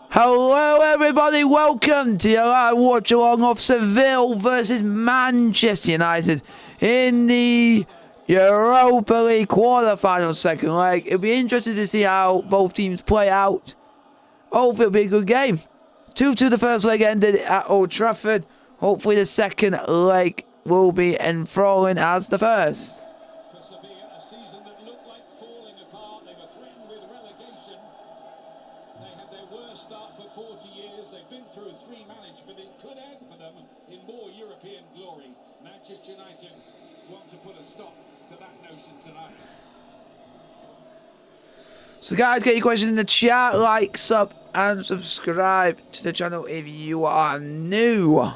Hello everybody, welcome to your watch along of Sevilla versus Manchester United in the Europa League quarter-final second leg. It'll be interesting to see how both teams play out. Hopefully it'll be a good game. 2-2 the first leg ended at Old Trafford. Hopefully the second leg will be enthralling as the first. For Sevilla, a season that looked like falling apart. They were threatened with relegation. They had their worst start for 40 years. They've been through 3 managers, but it could end for them in more European glory. Manchester United want to put a stop to that notion tonight. So guys, get your questions in the chat, like, sub, and subscribe to the channel if you are new.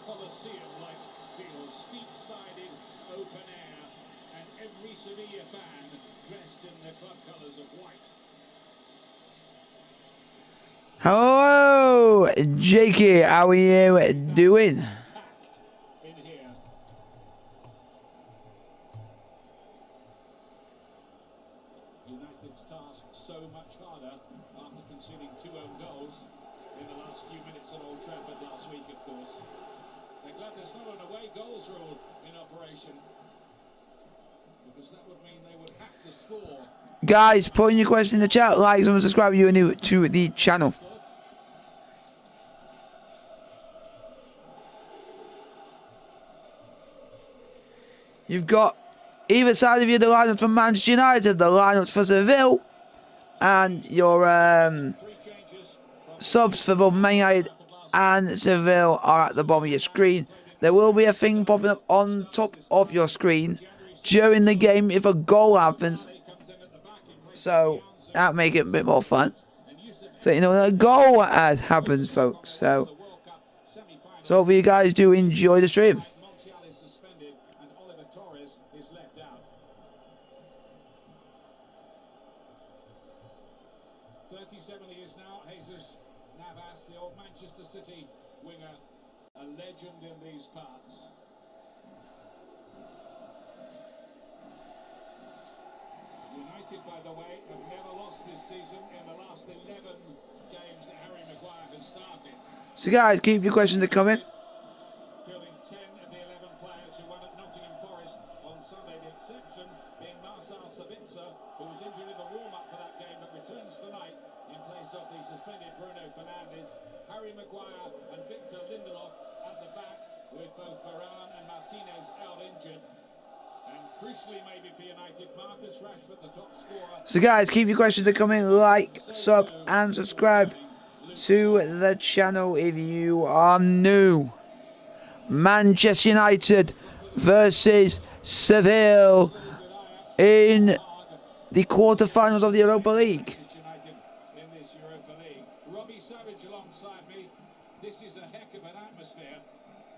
Colosseum-like fields, steep-sided, open air, and every Sevilla fan dressed in their club colours of white. Hello, Jakey, how are you doing? Packed in here. United's task so much harder after conceding 2 own goals in the last few minutes at Old Trafford last week, of course. They're glad there's not an away goals rule in operation, because that would mean they would have to score. Guys, put in your question in the chat, like, and subscribe if you are new to the channel. You've got either side of you the lineup for Manchester United, the lineups for Sevilla, and your subs for both Man Utd and Sevilla are at the bottom of your screen. There will be a thing popping up on top of your screen during the game if a goal happens. So that'll make it a bit more fun. So you know when a goal happens, folks. So hopefully you guys do enjoy the stream. 37 years now, Jesus Navas, the old Manchester City winger, a legend in these parts. United, by the way, have never lost this season in the last 11 games that Harry Maguire has started. So guys, keep your questions coming. Fielding 10 of the 11 players who won at Nottingham Forest on Sunday, the exception being Sevilla, who was injured in the warm-up for that game but returns tonight in place of the suspended Bruno Fernandes. Harry Maguire and Victor Lindelof at the back, with both Varane and Martinez out injured. And crucially, maybe for United, Marcus Rashford, the top scorer. So guys, keep your questions coming, like, sub, and subscribe to the channel if you are new. Manchester United versus Sevilla in the quarterfinals of the Europa League. Alongside me, this is a heck of an atmosphere.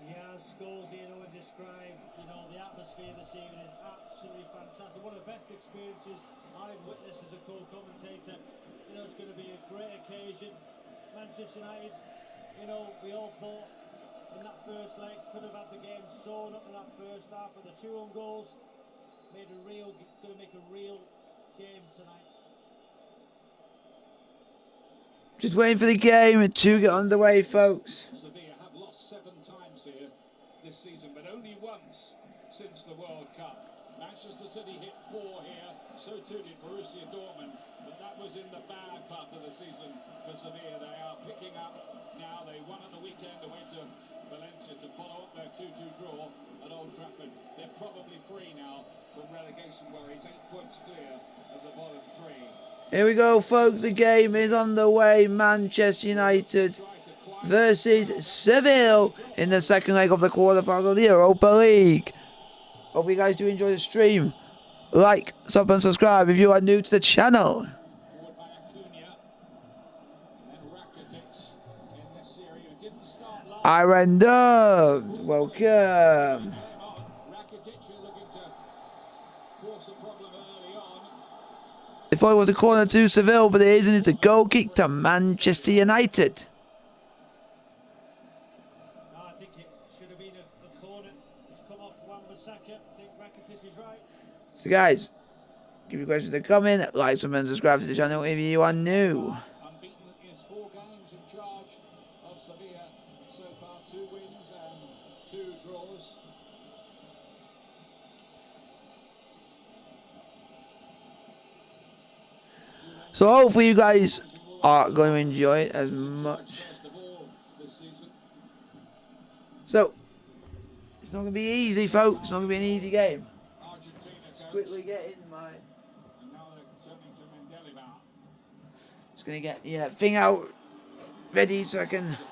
Yeah, Scholes, and describe, the atmosphere this evening is absolutely fantastic. One of the best experiences I've witnessed as a co-commentator. It's going to be a great occasion. Manchester United, we all thought in that first leg could have had the game sewn up in that first half, but the 2 own goals going to make a real game tonight. Just waiting for the game to get underway, folks. Sevilla have lost 7 times here this season, but only once since the World Cup. Manchester City hit 4 here, so too did Borussia Dortmund, but that was in the bad part of the season for Sevilla. They are picking up now. They won at the weekend away to Valencia to follow up their 2-2 draw at Old Trafford. They're probably free now from relegation worries, 8 points clear of the bottom 3. Here we go, folks. The game is on the way. Manchester United versus Sevilla in the second leg of the quarterfinals of the Europa League. Hope you guys do enjoy the stream. Like, sub, and subscribe if you are new to the channel. Irenda, welcome. If thought it was a corner to Seville, but it isn't. It's a goal kick to Manchester United. I think it should have been a corner. It's come off Wan-Bissaka. I think Rakitic is right. So guys, keep your questions to come in. Like, comment, subscribe to the channel if you are new. Unbeaten is 4 games in charge of Sevilla. So far, 2 wins and 2 draws. So hopefully you guys are going to enjoy it as much. First of all this season. So, it's not going to be easy, folks. It's not going to be an easy game. Argentina Just coach. quickly get in my... And now they're turning to Mendeleev. Just going to get the thing out ready so I can... Picking up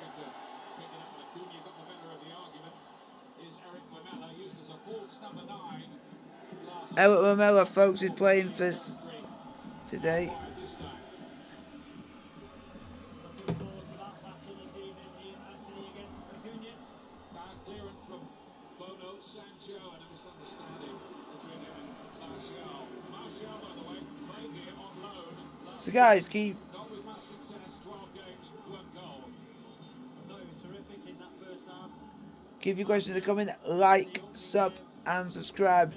Acuna, got the better of the argument. Is Eric Lamela used as a false number 9 last Eric Lamela, folks, is playing for this week. today. This time. Looking forward to that battle this evening here. Anthony against Acuna. Bad clearance from Bono Sancho and a misunderstanding between him and Martial. Martial, by the way, played here on loan last So guys, keep... not with much success, 12 games, 1 goal. I thought he was terrific in that first half. Keep your questions in the comment, like, sub, and subscribe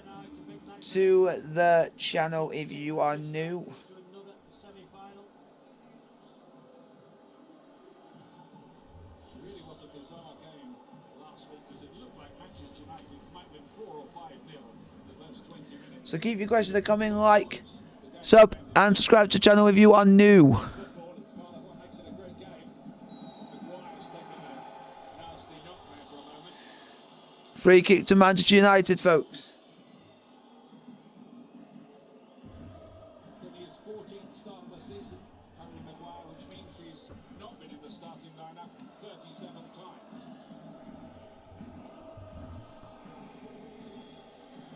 to the channel if you are new. To another semi-final. It really was a bizarre game last week because it looked like Manchester United might win 4 or 5-0 in the first 20 minutes. So keep your questions in the comment, like, sub, and subscribe to the channel if you are new. Football is part of what makes it a great game. Maguire's taken a nasty knock there for a moment. Free kick to Manchester United, folks. Only his 14th start of the season, Harry Maguire, which means he's not been in the starting lineup 37 times.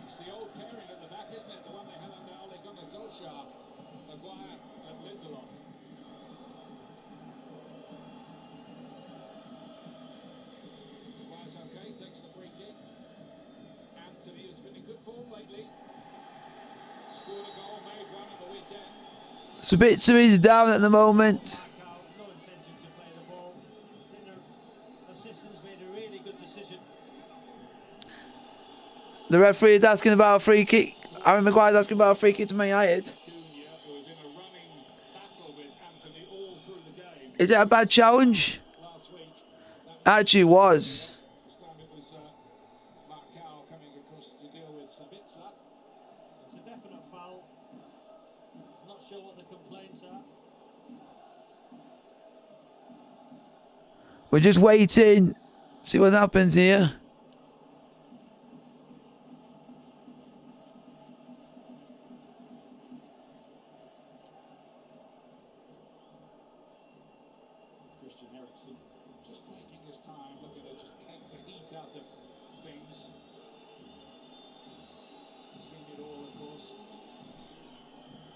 It's the old pairing at the back, isn't it? The one they had under Ole Gunnar Solskjaer, Maguire and Lindelof. Maguire's okay, takes the free kick. Anthony has been in good form lately. Scored a goal, made one on the weekend. Sabitzer is down at the moment. Back out, no intention to play the ball. I think the assistants made a really good decision. The referee is asking about a free kick. Harry Maguire's asking about a free kick to Man United. Acuna, who was in a running battle with Anthony all through the game Is it a bad challenge? last week. Actually was. This time it was Marcao coming across to deal with Sabitzer. It's a definite foul. Not sure what the complaints are. We're just waiting. See what happens here. Christian Eriksen just taking his time, looking to just take the heat out of things. Seen it all, of course.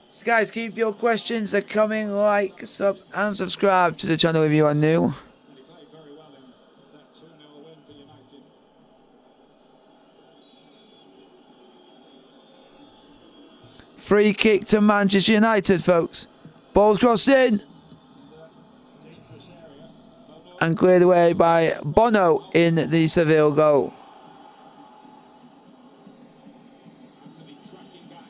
So guys, keep your questions coming. Like, sub, and subscribe to the channel if you are new. And he played very well in that 2-0 win for United. Free kick to Manchester United, folks. Ball's crossed in Dangerous area. Bono and cleared away by Bono in the Seville goal. Anthony tracking back.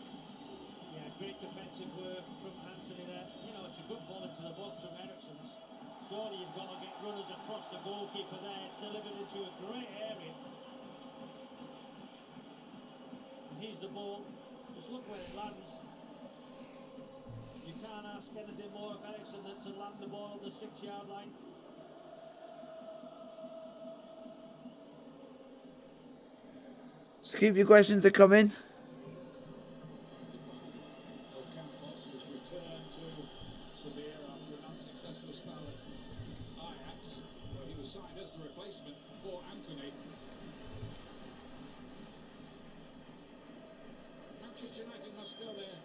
Yeah, great defensive work from Anthony there. You know, it's a good ball into the box from Eriksen's. Surely you've got to get runners across the goalkeeper there. It's delivered into a great area. And here's the ball. Just look where it lands. You can't ask anything more of Eriksen than to land the ball on the 6-yard line. So keep your questions coming. Ocampos, who's returned to Sevilla after an unsuccessful spell at Ajax, where he was signed as the replacement for Anthony. Manchester United must feel they're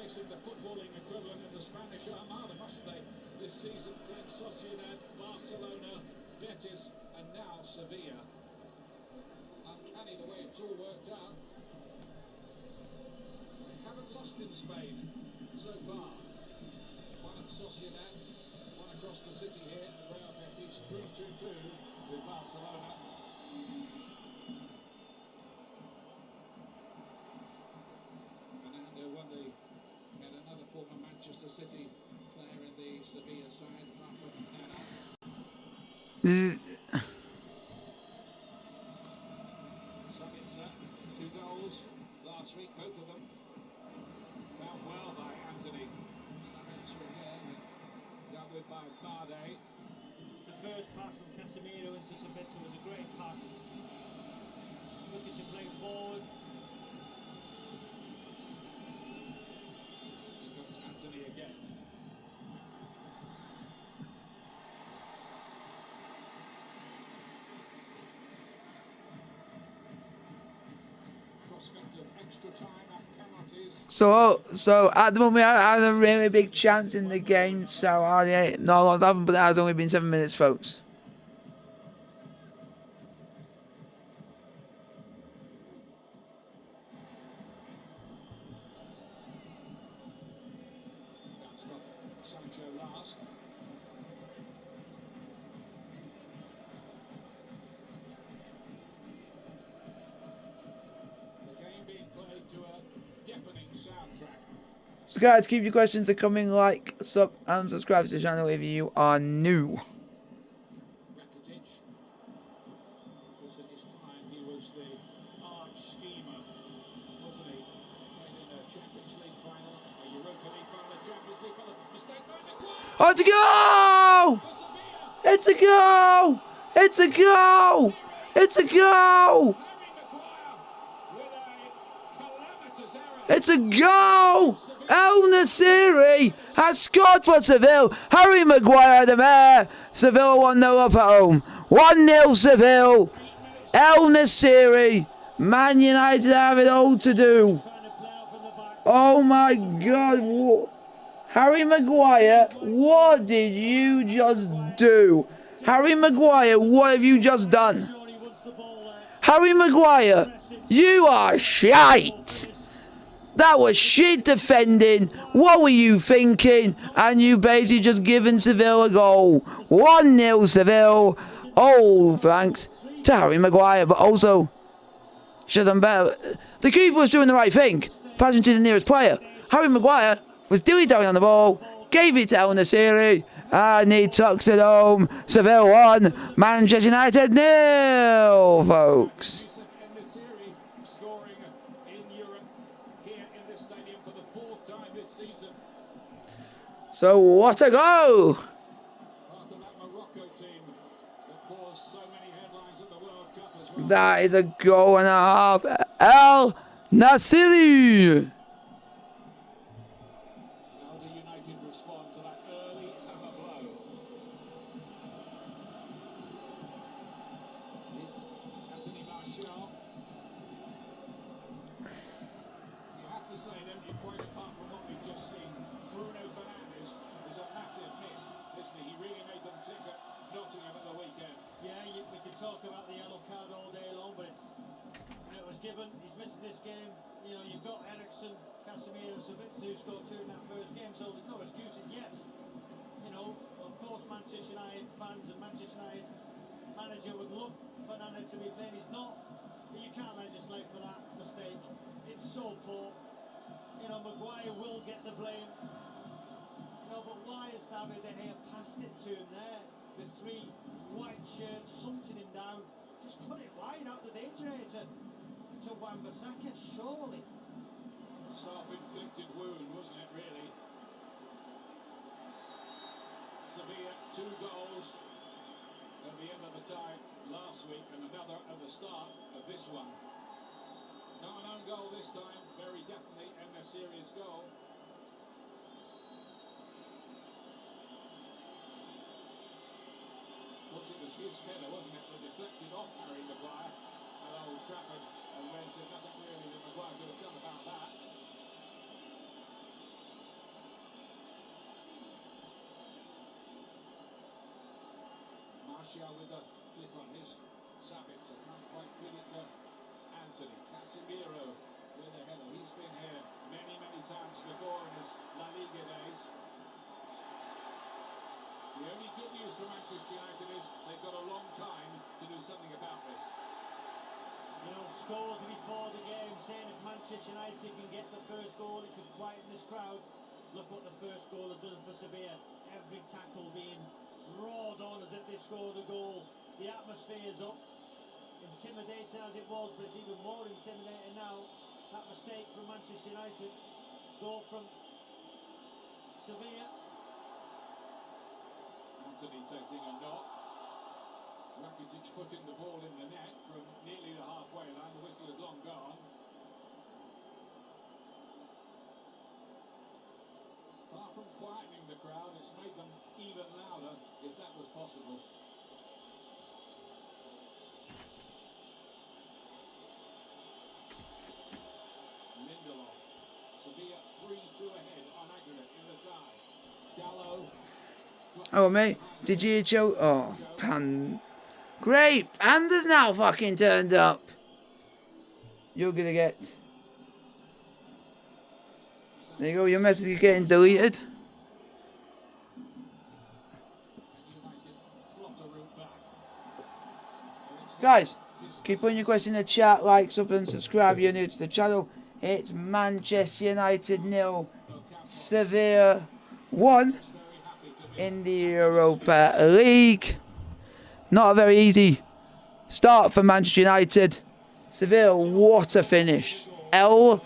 facing the footballing equivalent of the Spanish Armada, mustn't they? This season, playing Sociedad, Barcelona, Betis, and now Sevilla. Uncanny the way it's all worked out. They haven't lost in Spain. so far. One at Sociedad, one across the city here at Real Betis, 3-2-2 with Barcelona. Fernando Wembley had another former Manchester City player in the Sevilla side, apart from Navas. Sabitzer, 2 goals last week, both of them found well by Anthony. Sabitzer again, and dealt with by Bardet. The first pass from Casemiro into Sabitzer was a great pass. Looking to play forward. Here comes Anthony again. Prospect of extra time and penalties. So at the moment, I had a really big chance in the game. So not a lot happened, but that has only been 7 minutes, folks. That's from Sancho last. The game being played to a deafening soundtrack. So guys, keep your questions coming. Like, sub, and subscribe to the channel if you are new. Rakitic. Of course, in his prime, he was the arch schemer, wasn't he? Played in a Champions League final, a Europa League final, a Champions League final. Mistake by Maguire Oh, it's a goal! for Sevilla. It's a goal! It's a goal! It's a goal! Harry Maguire with a calamitous error. It's a goal! El Nasiri has scored for Seville. Harry Maguire, the mayor. Seville 1-0 up at home. 1-0 Seville. El Nasiri. Man United have it all to do. Trying to play out from the back. Oh my God. Harry Maguire, what did you just do? Harry Maguire, what have you just done? Sure he wants the ball there. Harry Maguire, you are shite. That was shit defending. What were you thinking? And you basically just given Seville a goal. 1-0 Seville. Oh, thanks to Harry Maguire. But also, should have done better. The keeper was doing the right thing. Passing to the nearest player. Harry Maguire was dilly-dallying on the ball. Gave it to El Nasiri. And he tucks it home. Seville 1. Manchester United 0, folks. Yusuf En-Nesyri scoring in Europe here in this stadium for the 4th time this season. So what a goal. Part of that Morocco team that caused so many headlines at the World Cup as well. That is a goal and a half. El Nasiri. How do United respond to that early hammer blow? It's Anthony Martial. You have to say, don't you, quite apart from what we've just seen, Bruno Fernandes is a massive miss, isn't he? He really made them tick at Nottingham at the weekend. Yeah, we could talk about the yellow card all day long, but it was given. He's missed this game. You know, you've got Eriksen, Casemiro, Sabitzer who scored 2 in that first game, so there's no excuses. Yes, you know, of course, Manchester United fans and Manchester United manager would love Fernandes to be playing. He's not, but you can't legislate for that mistake. It's so poor. You know, Maguire will get the blame. You know, but why has David De Gea passed it to him there with 3 white shirts hunting him down? Just put it wide out the danger area to Wan-Bissaka, surely. Self-inflicted wound, wasn't it, really? Sevilla, 2 goals at the end of the tie last week and another at the start of this one. Not an own goal this time, very definitely En-Nesyri's goal. Of course, it was his header, wasn't it, that deflected off Harry Maguire at Old Trafford and went to nothing really that Maguire could have done about that. Martial with the flick on his Sabitzer, can't quite feed it to Anthony. Casemiro with a header. He's been here many, many times before in his La Liga days. The only good news for Manchester United is they've got a long time to do something about this. You know, scores before the game saying if Manchester United can get the first goal, it could quieten this crowd. Look what the first goal has done for Sevilla. Every tackle being roared on as if they've scored a goal. The atmosphere is up. Intimidating as it was, but it's even more intimidating now. That mistake from Manchester United. Goal from Sevilla. Anthony taking a knock. Rakitic putting the ball in the net from nearly the halfway line. The whistle had long gone. Far from quietening the crowd, it's made them even louder, if that was possible. Lindelof. Sevilla 3-2 ahead on aggregate in the tie. Gallo. Oh, mate, did you choke? Oh, pan. Great, Panda's now fucking turned up. You're gonna get. There you go, your message is getting deleted. Guys, keep putting your question in the chat, like, sub and subscribe if you're new to the channel. It's Manchester United 0, Sevilla 1 in the Europa League. Not a very easy start for Manchester United. Sevilla, what a finish. El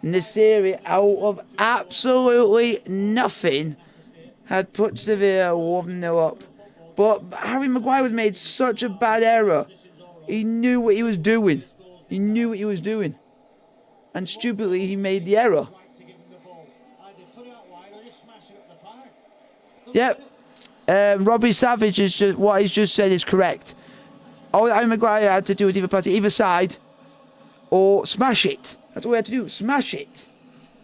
Nasiri, out of absolutely nothing, had put Sevilla 1-0 up. But Harry Maguire was made such a bad error. He knew what he was doing. He knew what he was doing. And stupidly, he made the error. Yep. Robbie Savage is just what he's just said is correct. All Harry Maguire had to do was either pass it either side or smash it. That's all he had to do, smash it.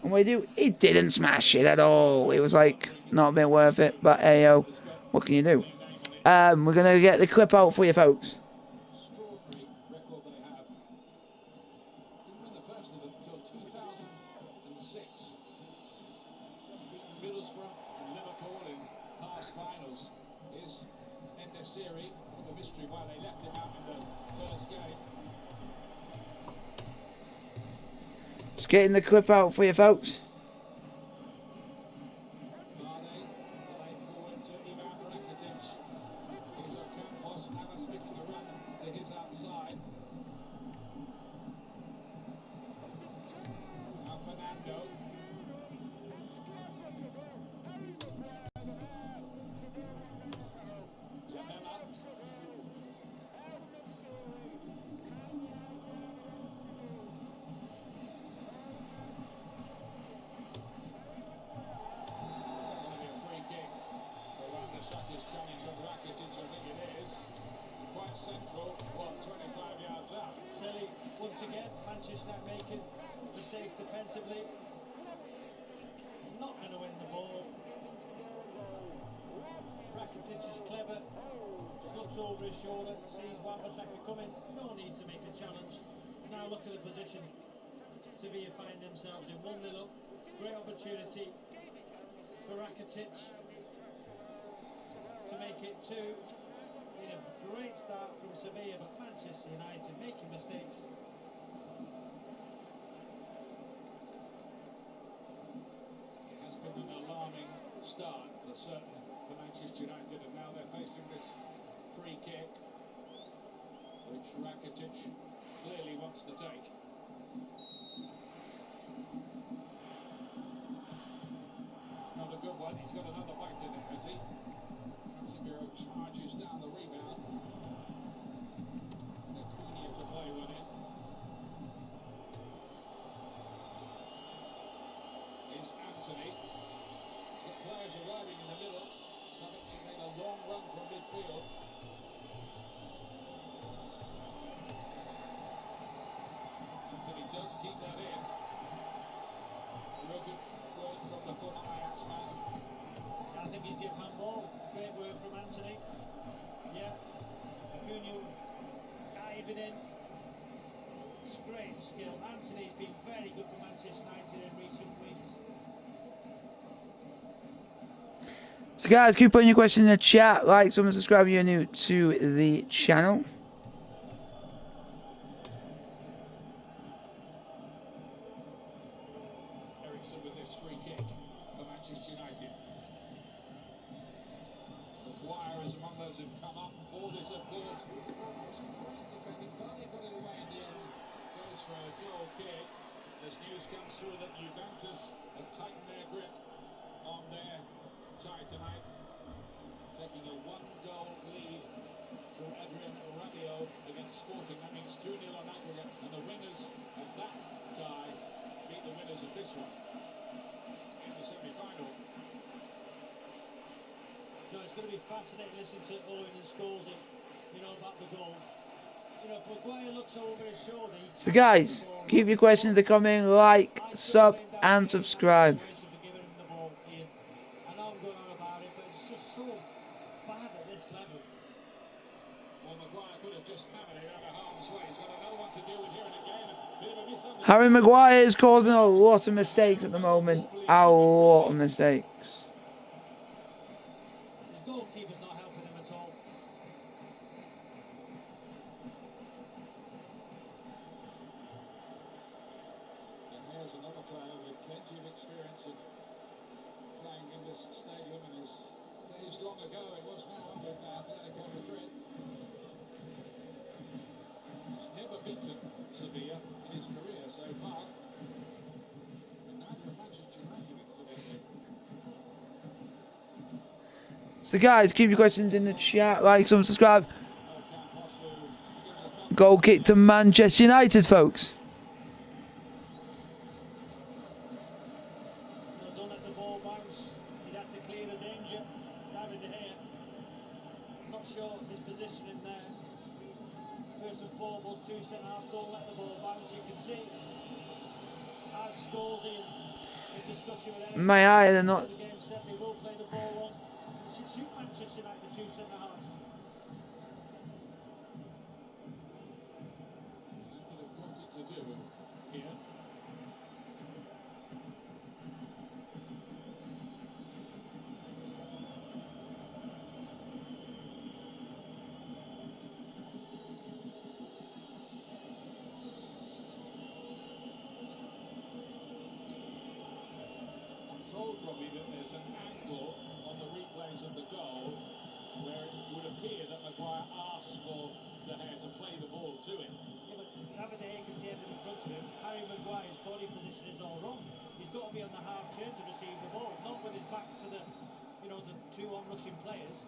And what he do? He didn't smash it at all. It was like not a bit worth it. But hey, yo, what can you do? We're gonna get the clip out for you, folks. Extraordinary record they have. Didn't win the first of them until 2006. Beaten Middlesbrough and Liverpool in past finals. Here's En-Nesyri with a mystery why they left him out in the first game. Just getting the clip out for you, folks. Once again, Manchester making mistakes defensively. Not going to win the ball. Rakitic is clever. Just looks over his shoulder, sees Wan-Bissaka coming. No need to make a challenge. Now look at the position Sevilla find themselves in. 1-0 up. Great opportunity for Rakitic to make it 2. A great start from Sevilla, but Manchester United making mistakes. It has been an alarming start for certain for Manchester United, and now they're facing this free kick, which Rakitic clearly wants to take. It's not a good one. He's got another bite in there, has he? Casemiro charges down the rebound. And Acuna to play with it. Is Anthony. He's got players arriving in the middle. Savitz made a long run from midfield. Anthony does keep that in. Real good work from the former Ajax man. I think he's given handball. Great work from Anthony. Yeah. Acuna diving in. It's great skill. Anthony's been very good. Manchester United in recent weeks. So guys, keep putting your question in the chat. Like, comment, subscribe if you're new to the channel. Ericsson with this free kick for Manchester United. Maguire is among those who've come up for this, of course. Some great defending. Barney got it away in the end. Goes for a goal kick. This news comes through that Juventus have tightened their grip on their tie tonight, taking a one-goal lead through Adrian Rabiot against Sporting. That means 2-0 on aggregate, and the winners of that tie beat the winners of this one in the semi-final. No, it's going to be fascinating listening to Owen and Scholes, about the goal. If Maguire looks over his shoulder... So guys, keep your questions to come in. Like, sub, and subscribe. I know I'm going on about it, but it's just so bad at this level. Well, Maguire could have just hammered it out of harm's way. He's got another one to deal with here and again. A bit of a misunderstanding. Harry Maguire is causing a lot of mistakes at the moment. A lot of mistakes. His goalkeeper's not helping him at all. And here's another player with plenty of experience of playing in this stadium in his days long ago. It was now with Atletico Madrid. He's never beaten Sevilla in his career so far. And neither have Manchester United, incidentally. So guys, keep your questions in the chat. Like, subscribe. Goal kick to Manchester United, folks. Don't let the ball bounce. He'd have to clear the danger. David De Gea. Not sure his position in there. First and foremost, two centre-half. Don't let the ball bounce. You can see as Scholes in discussion with Ericsson. My eye, they're not. The game said they will play the ball on. It should suit Manchester United, the two centre-halves. United have got it to do here. I'm told, Robbie, that there's an angle on the replays of the goal where it would appear that Maguire asked for De Gea to play the ball to him. Yeah, but David De Gea can see anything in front of him. Harry Maguire's body position is all wrong. He's got to be on the half turn to receive the ball, not with his back to the two on-rushing players.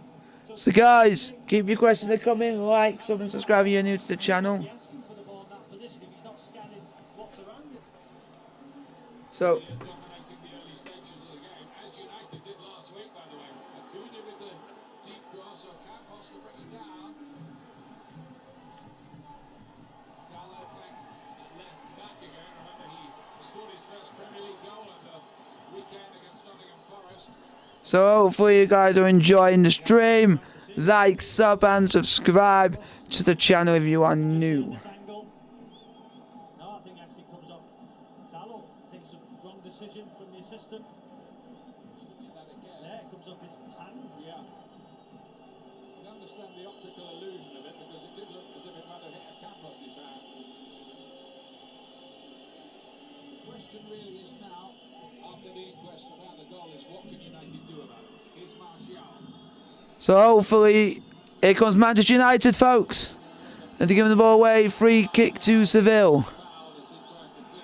So guys, keep your questions to come in. Like, sub, and subscribe if you're new to the channel. Be asking for the ball in that position if he's not scanning what's around him. So, Dominating the early stages of the game, as United did last week, by the way. Acuna with the deep cross, or Campos to bring it down. Gallo playing at left back again. Remember, he scored his first Premier League goal in the weekend against Nottingham Forest. so hopefully you guys are enjoying the stream. Like, sub, and subscribe to the channel if you are new. This angle. No, I think actually comes off. Dallo takes a wrong decision from the assistant. Just looking at that again. There, it comes off his hand. Yeah. You can understand the optical illusion of it because it did look as if it might have hit a Campos' hand. The question really is now, after the inquest about the goal, is what can United do about it? Here's Martial. So hopefully, here comes Manchester United, folks. And they're giving the ball away. Free kick to Seville. Foul as he tried to clear.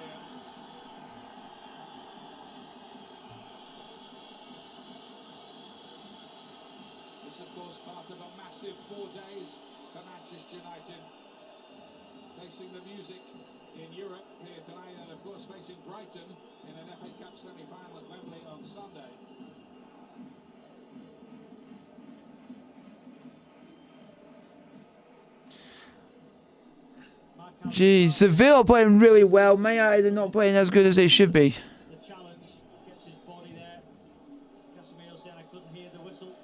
This, of course, part of a massive 4 days for Manchester United. Facing the music in Europe here tonight, and of course facing Brighton in an FA Cup semi-final at Wembley on Sunday. Geez, Seville are playing really well. Man Utd are not playing as good as they should be. The challenge gets his body there. Casemiro saying I couldn't hear the whistle.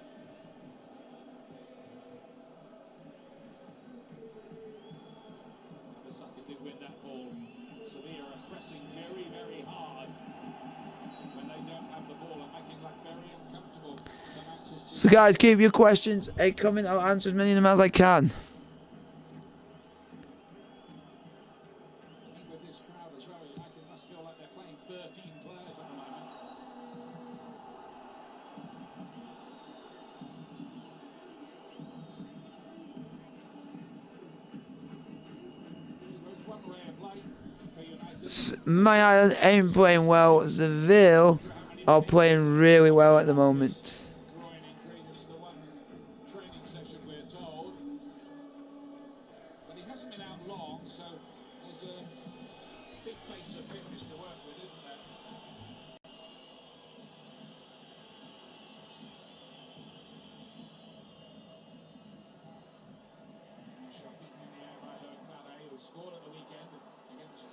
The sucker did win that ball. Sevilla are pressing very, very hard. So guys, keep your questions coming. I'll answer as many of them as I can. I think with this crowd as well, United must feel like they're playing 13 players at the moment. So it's one ray of light for United. Man Utd ain't playing well. Seville are playing really well at the moment. Groin injury, this is the one training session we're told. But he hasn't been out long, so there's a big base of fitness to work with, isn't there? Shot beaten in the air by Mane, who scored at the weekend against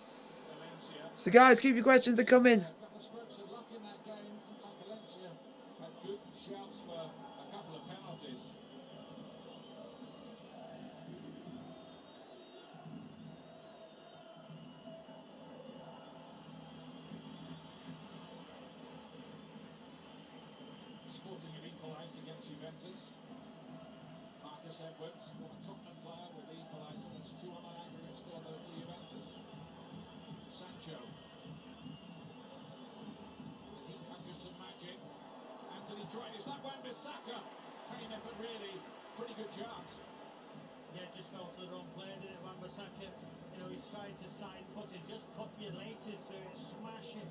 Valencia. So guys, keep your questions coming. A couple of strokes of luck in that game, unlike Valencia, had good shouts for a couple of penalties. Sporting have equalised against Juventus. Marcus Edwards, what a Tottenham player with the equaliser. That's 2 on an aggregate still though to Juventus. Sancho. And he conjures some magic. Anthony tried. Is that Wan-Bissaka? Tame effort really. Pretty good chance. Yeah, just fell to the wrong player, didn't it, Wan-Bissaka? You know, he's trying to side foot it, just put your latest through it, smash it.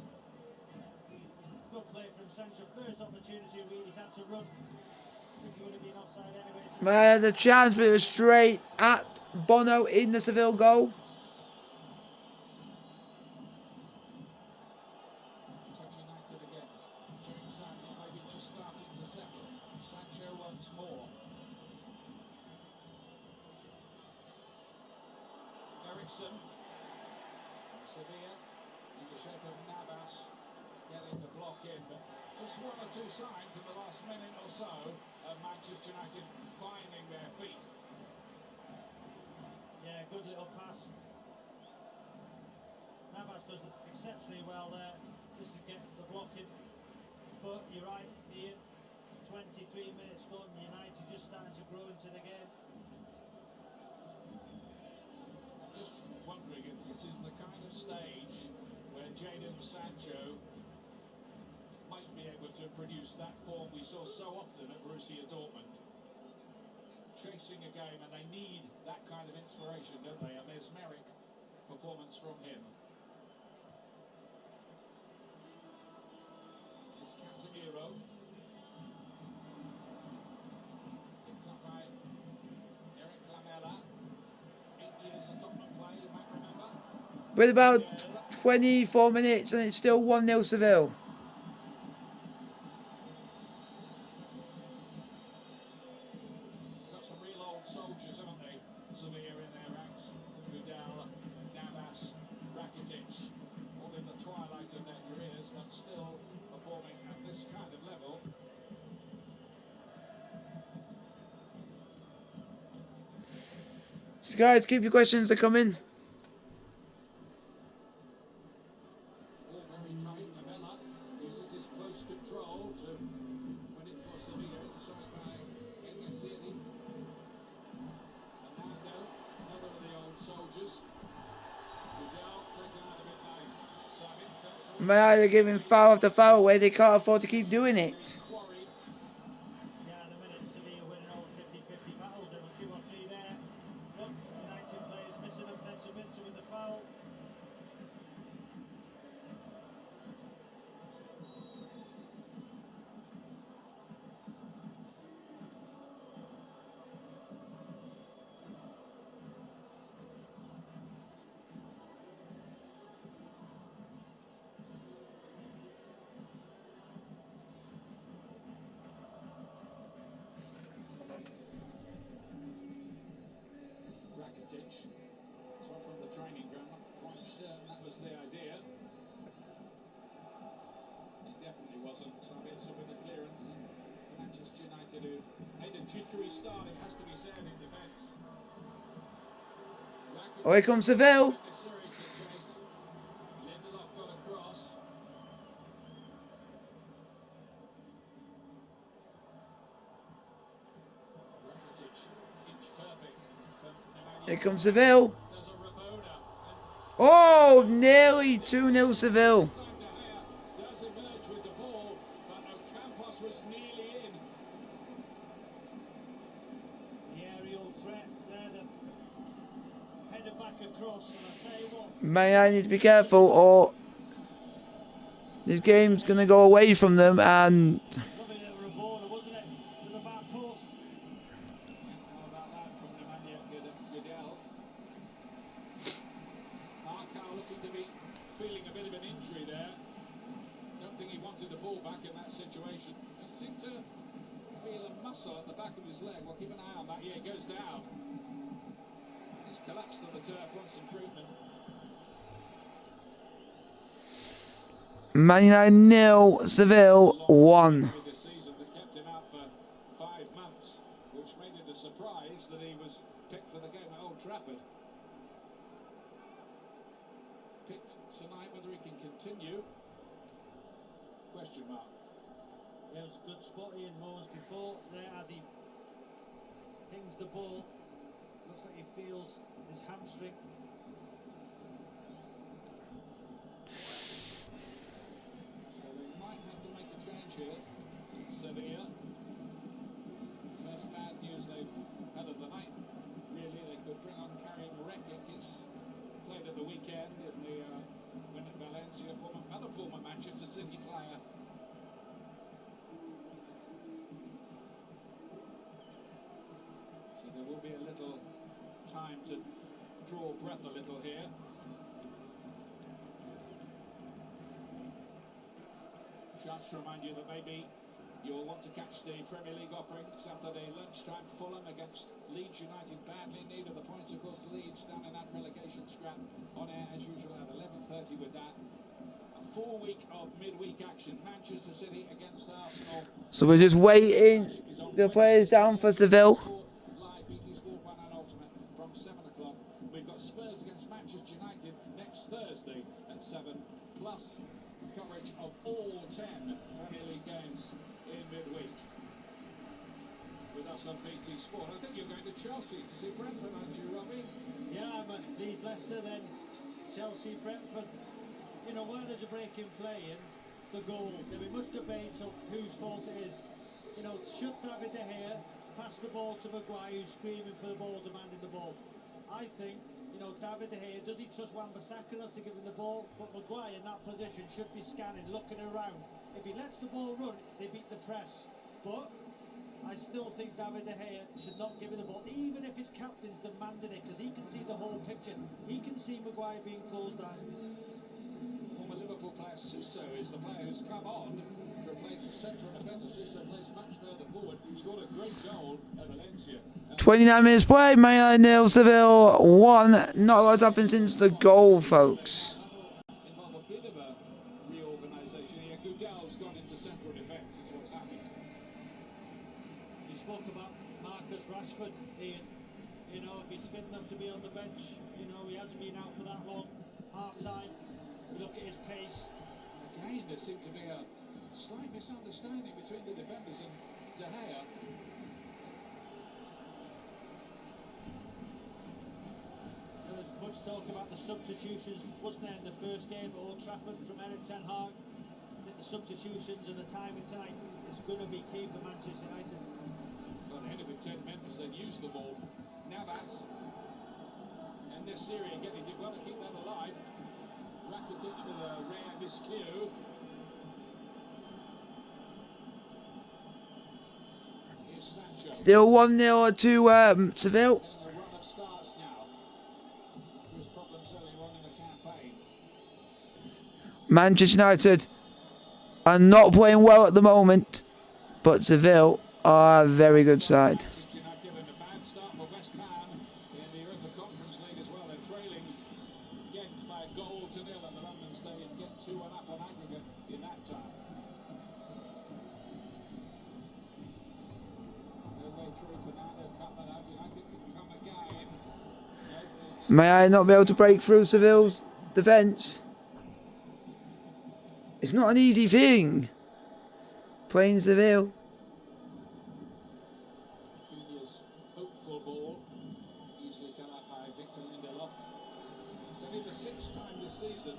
Good play from Sancho. First opportunity, he's had to run. I think he would have been offside anyway. So Man, the chance, but it was straight at Bono in the Seville goal. United again. Showing signs of maybe just starting to settle. Sancho once more. Ericsson. Sevilla in the shape of Navas getting the block in, but just 1 or 2 signs in the last minute or so of Manchester United finding their feet. yeah, good little pass. Navas does it exceptionally well there, just to get the blocking. But you're right, Ian. 23 minutes gone. United just starting to grow into the game. Just wondering if this is the kind of stage where Jadon Sancho might be able to produce that form we saw so often at Borussia Dortmund. Chasing a game, and they need that kind of inspiration, don't they? A mesmeric performance from him. It's Casemiro. Picked up by Eric Lamela. 8 years of Tottenham play, you might remember. With about 24 minutes and it's still 1-0 Seville. They've got some real old soldiers, haven't they? Sevilla in their ranks. Udell, Navas, Rakitic, all in the twilight of their careers, but still performing at this kind of level. So guys, keep your questions coming. All very tight. Lamela uses his close control to win it for Sevilla, inside by Enyasiri. Fernando, another of the old soldiers. Udell taken out a bit late. Sabin sets all Man, they're giving foul after foul away. They can't afford to keep doing it. quarried. Yeah, the minute Sevilla winning all 50-50 battles, there was 2 or 3 there. Look, United players missing them, then Sabitzer with the foul. Rakitic. This one from the training ground, not quite certain that was the idea. It definitely wasn't. Sabitzer with the clearance for Manchester United, who've made a jittery start, it has to be said, in defence. Oh, here comes Seville. Lindelof got across. Here comes Seville. There's a Rabona. Oh, nearly 2-0 Seville. This time De Gea does emerge with the ball, but Ocampos was nearly in. The aerial threat there, the header back across, and I tell you what, Man United need to be careful or this game's going to go away from them and lovely little Rabona, wasn't it? To the back post. How about that from Nemanja Gudel? Markow looking to be feeling a bit of an injury there. Don't think he wanted the ball back in that situation. He seemed to feel a muscle at the back of his leg. Well, keep an eye on that. Yeah, it goes down. He's collapsed on the turf, wants some treatment. Man United 0, Seville 1. This season that kept him out for 5 months, which made it a surprise that he was picked for the game at Old Trafford. Picked tonight, whether he can continue? Question mark. There was a good spot in moments before there as he pings the ball. Looks like he feels his hamstring. So they might have to make a change here. Sevilla. First bad news they've had of the night. Really, they could bring on Karim Rekic. He's played at the weekend in the win at Valencia. Another former Manchester City player. So there will be a little time to draw breath a little here. Chance to remind you that maybe you'll want to catch the Premier League offering Saturday lunchtime. Fulham against Leeds United, badly in need of the points. Of course, Leeds down in that relegation scrap. On air as usual at 11:30 with that. A full week of midweek action. Manchester City against Arsenal. So we're just waiting the players down for Seville. Live BT Sport 1 and Ultimate from 7 o'clock. We've got Spurs against Manchester United next Thursday at 7, plus coverage of all 10 Premier League games in midweek. With us on BT Sport. I think you're going to Chelsea to see Brentford, aren't you, Robbie? Yeah, I'm leads Leicester, then Chelsea, Brentford. You know, while there's a break in play in the goals, there'll be much debate of whose fault it is. You know, should David De Gea pass the ball to Maguire, who's screaming for the ball, demanding the ball? I think, you know, David De Gea, does he trust Wan-Bissaka enough to give him the ball? But Maguire in that position should be scanning, looking around. If he lets the ball run, they beat the press. But I still think David De Gea should not give him the ball, even if his captain's demanding it, because he can see the whole picture. He can see Maguire being closed down. Former Liverpool player Suso is the player who's come on to replace the central defender. Suso plays much further forward. Scored a great goal at Valencia. 29 minutes play, Man United 0, Seville 1. Not a lot's happened since the goal, folks. Involve a bit of a reorganisation here. Gudel's gone into central defence is what's happened. You spoke about Marcus Rashford, Ian. You know, if he's fit enough to be on the bench, you know, he hasn't been out for that long. Half-time, you look at his pace. Again, there seemed to be a slight misunderstanding between the defenders and De Gea. There was much talk about the substitutions, wasn't there, in the first game at Old Trafford from Erik ten Hag. I think the substitutions and the timing tonight is going to be key for Manchester United. Well, they ended with 10 men because they'd used them all. Navas and Nesiri again, he did well to keep that alive. Rakitic with a rare miscue. Here's Sancho. Still 1-0 to Seville. Getting a run of starts now. After his problems earlier on in the campaign. Manchester United are not playing well at the moment, but Seville are a very good side. Manchester United in a bad start for West Ham in the Europa Conference League as well. They're trailing Ghent by a goal to nil at the London Stadium. Ghent 2-1 up on aggregate in that time. No way through to now. They'll cut that out. United can come again. No, May I not be able to break through Seville's defence? It's not an easy thing playing Seville. Kenia's hopeful ball. easily cut out by Victor Lindelof. It's only the 6th time this season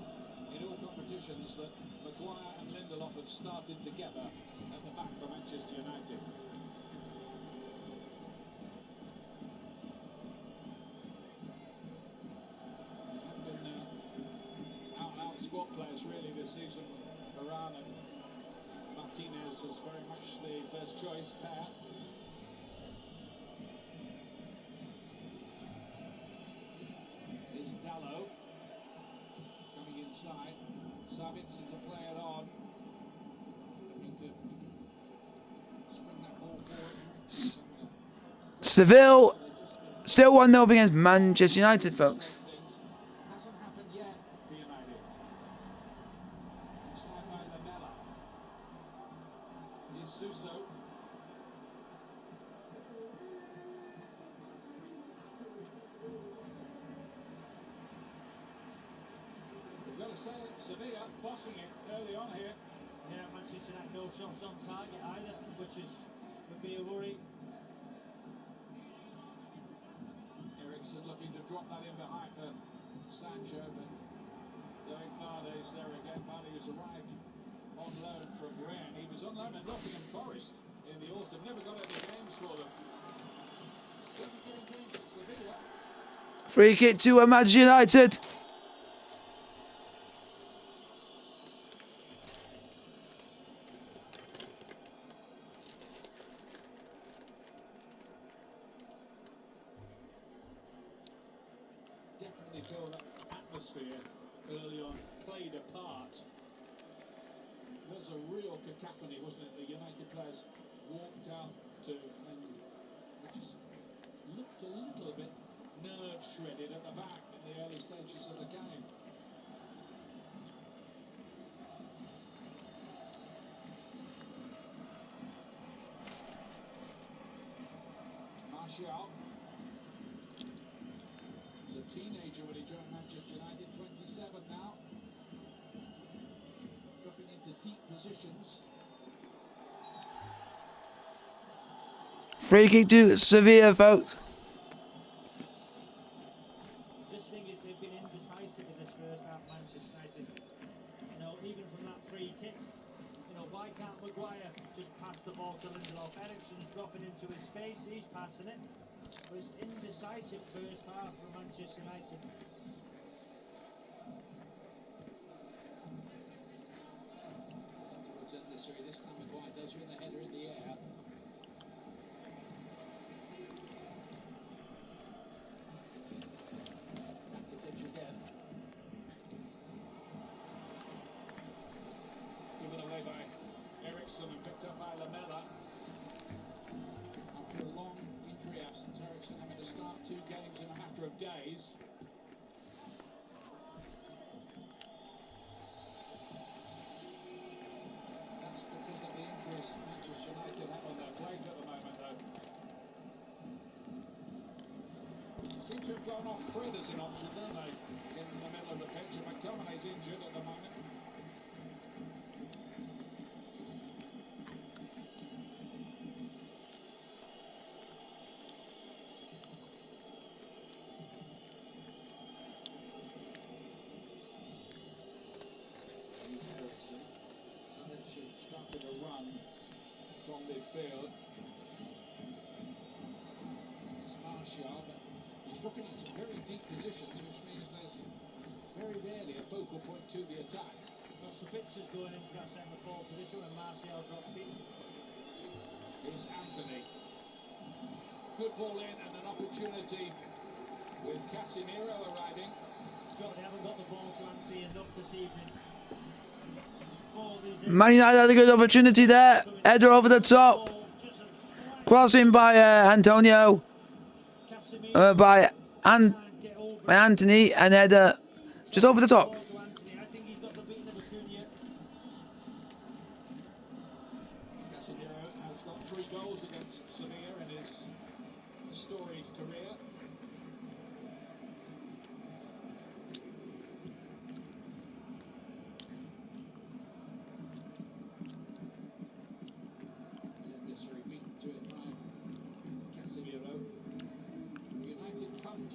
in all competitions that Maguire and Lindelof have started together at the back for Manchester United. Haven't been out squad players really this season. Varane and Martinez is very much the first choice pair. Here's Dallo coming inside. Sabitzer to play it on. Looking to spring that ball forward. Seville still 1-0 against Manchester United, folks. Hasn't happened yet for United. Inside by Lamela. Here's Suso. We've got to say it, Sevilla bossing it early on here. Yeah, Manchester United no shots on target either, which would be a worry. Ericsson looking to drop that in behind for Sancho, but going Vardy is there again. Vardy has arrived on loan from Rennes. He was on loan at Nottingham Forest in the autumn. Never got any games for them. Should be getting games at Sevilla. Free kick to Manchester United. Definitely feel that atmosphere early on played a part. It was a real cacophony, wasn't it? The United players walked out to, and it just looked a little bit nerve shredded at the back in the early stages of the game. Martial. He was a teenager when he joined Manchester United, 27 now. Dropping into deep positions. Free kick to Sevilla, folks. Just think they've been indecisive in this first half, Manchester United. You know, even from that free kick, you know, why can't Maguire just pass the ball to Lindelof? Ericsson's dropping into his space, he's passing it. It was indecisive first half for Manchester United. Towards end this way. This time Maguire does win the header in the air. Rakitic again. Given away by Ericsson and picked up by Lamela. After a long injury absence, Ericsson having to start 2 games in a matter of days. That's because of the injuries Manchester United have on their plate at the moment, though. Seem to have gone off Fred as an option, don't they? In the middle of the pitch, and McTominay's injured at the moment. Here's Ericsson. So that should started a run from midfield. It's Martial, but he's dropping in some very deep positions, which means there's very rarely a focal point to the attack. Well, Sabitzer's going into that centre forward position and Martial dropped in. Here's Anthony. Good ball in and an opportunity with Casemiro arriving. Joe, they haven't got the ball to Anthony enough this evening. Ball is in. Man United had a good opportunity there. Header over the top. Ball just a slight Crossing by Antonio. Casemiro By can't get over it. Anthony. And header just over the top. Ball to Anthony. I think he's got the beating of Acuna. Casemiro has got 3 goals against Sevilla in his storied career. Beaten to it by Casemiro. United come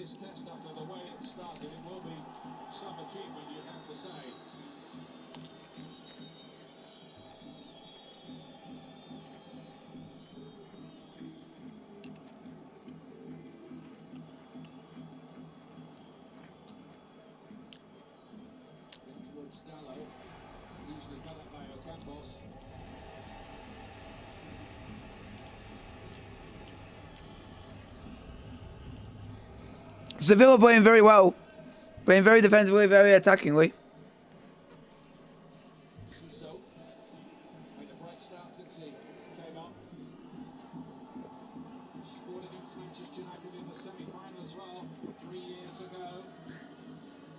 this test after the way it started. It will be some achievement, you'd have to say. Towards Dallo, usually cut up by Ocampos. Sevilla playing very well. Playing very defensively, very attackingly. Suso made a bright start since he came on. Scored against Manchester United in the semi-final as well 3 years ago.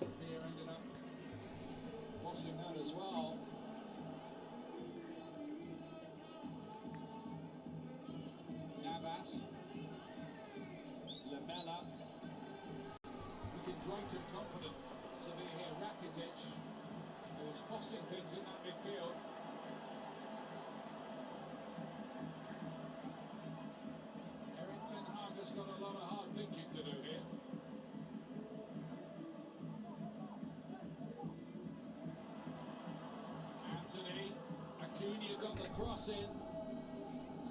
Here ended up bossing that as well. Navas, Lamela, looking great and confident. Sevilla here, Rakitic, who's bossing things in that midfield. Erik ten Hag has got a lot of hard thinking to do here. Anthony, Acuna got the cross in.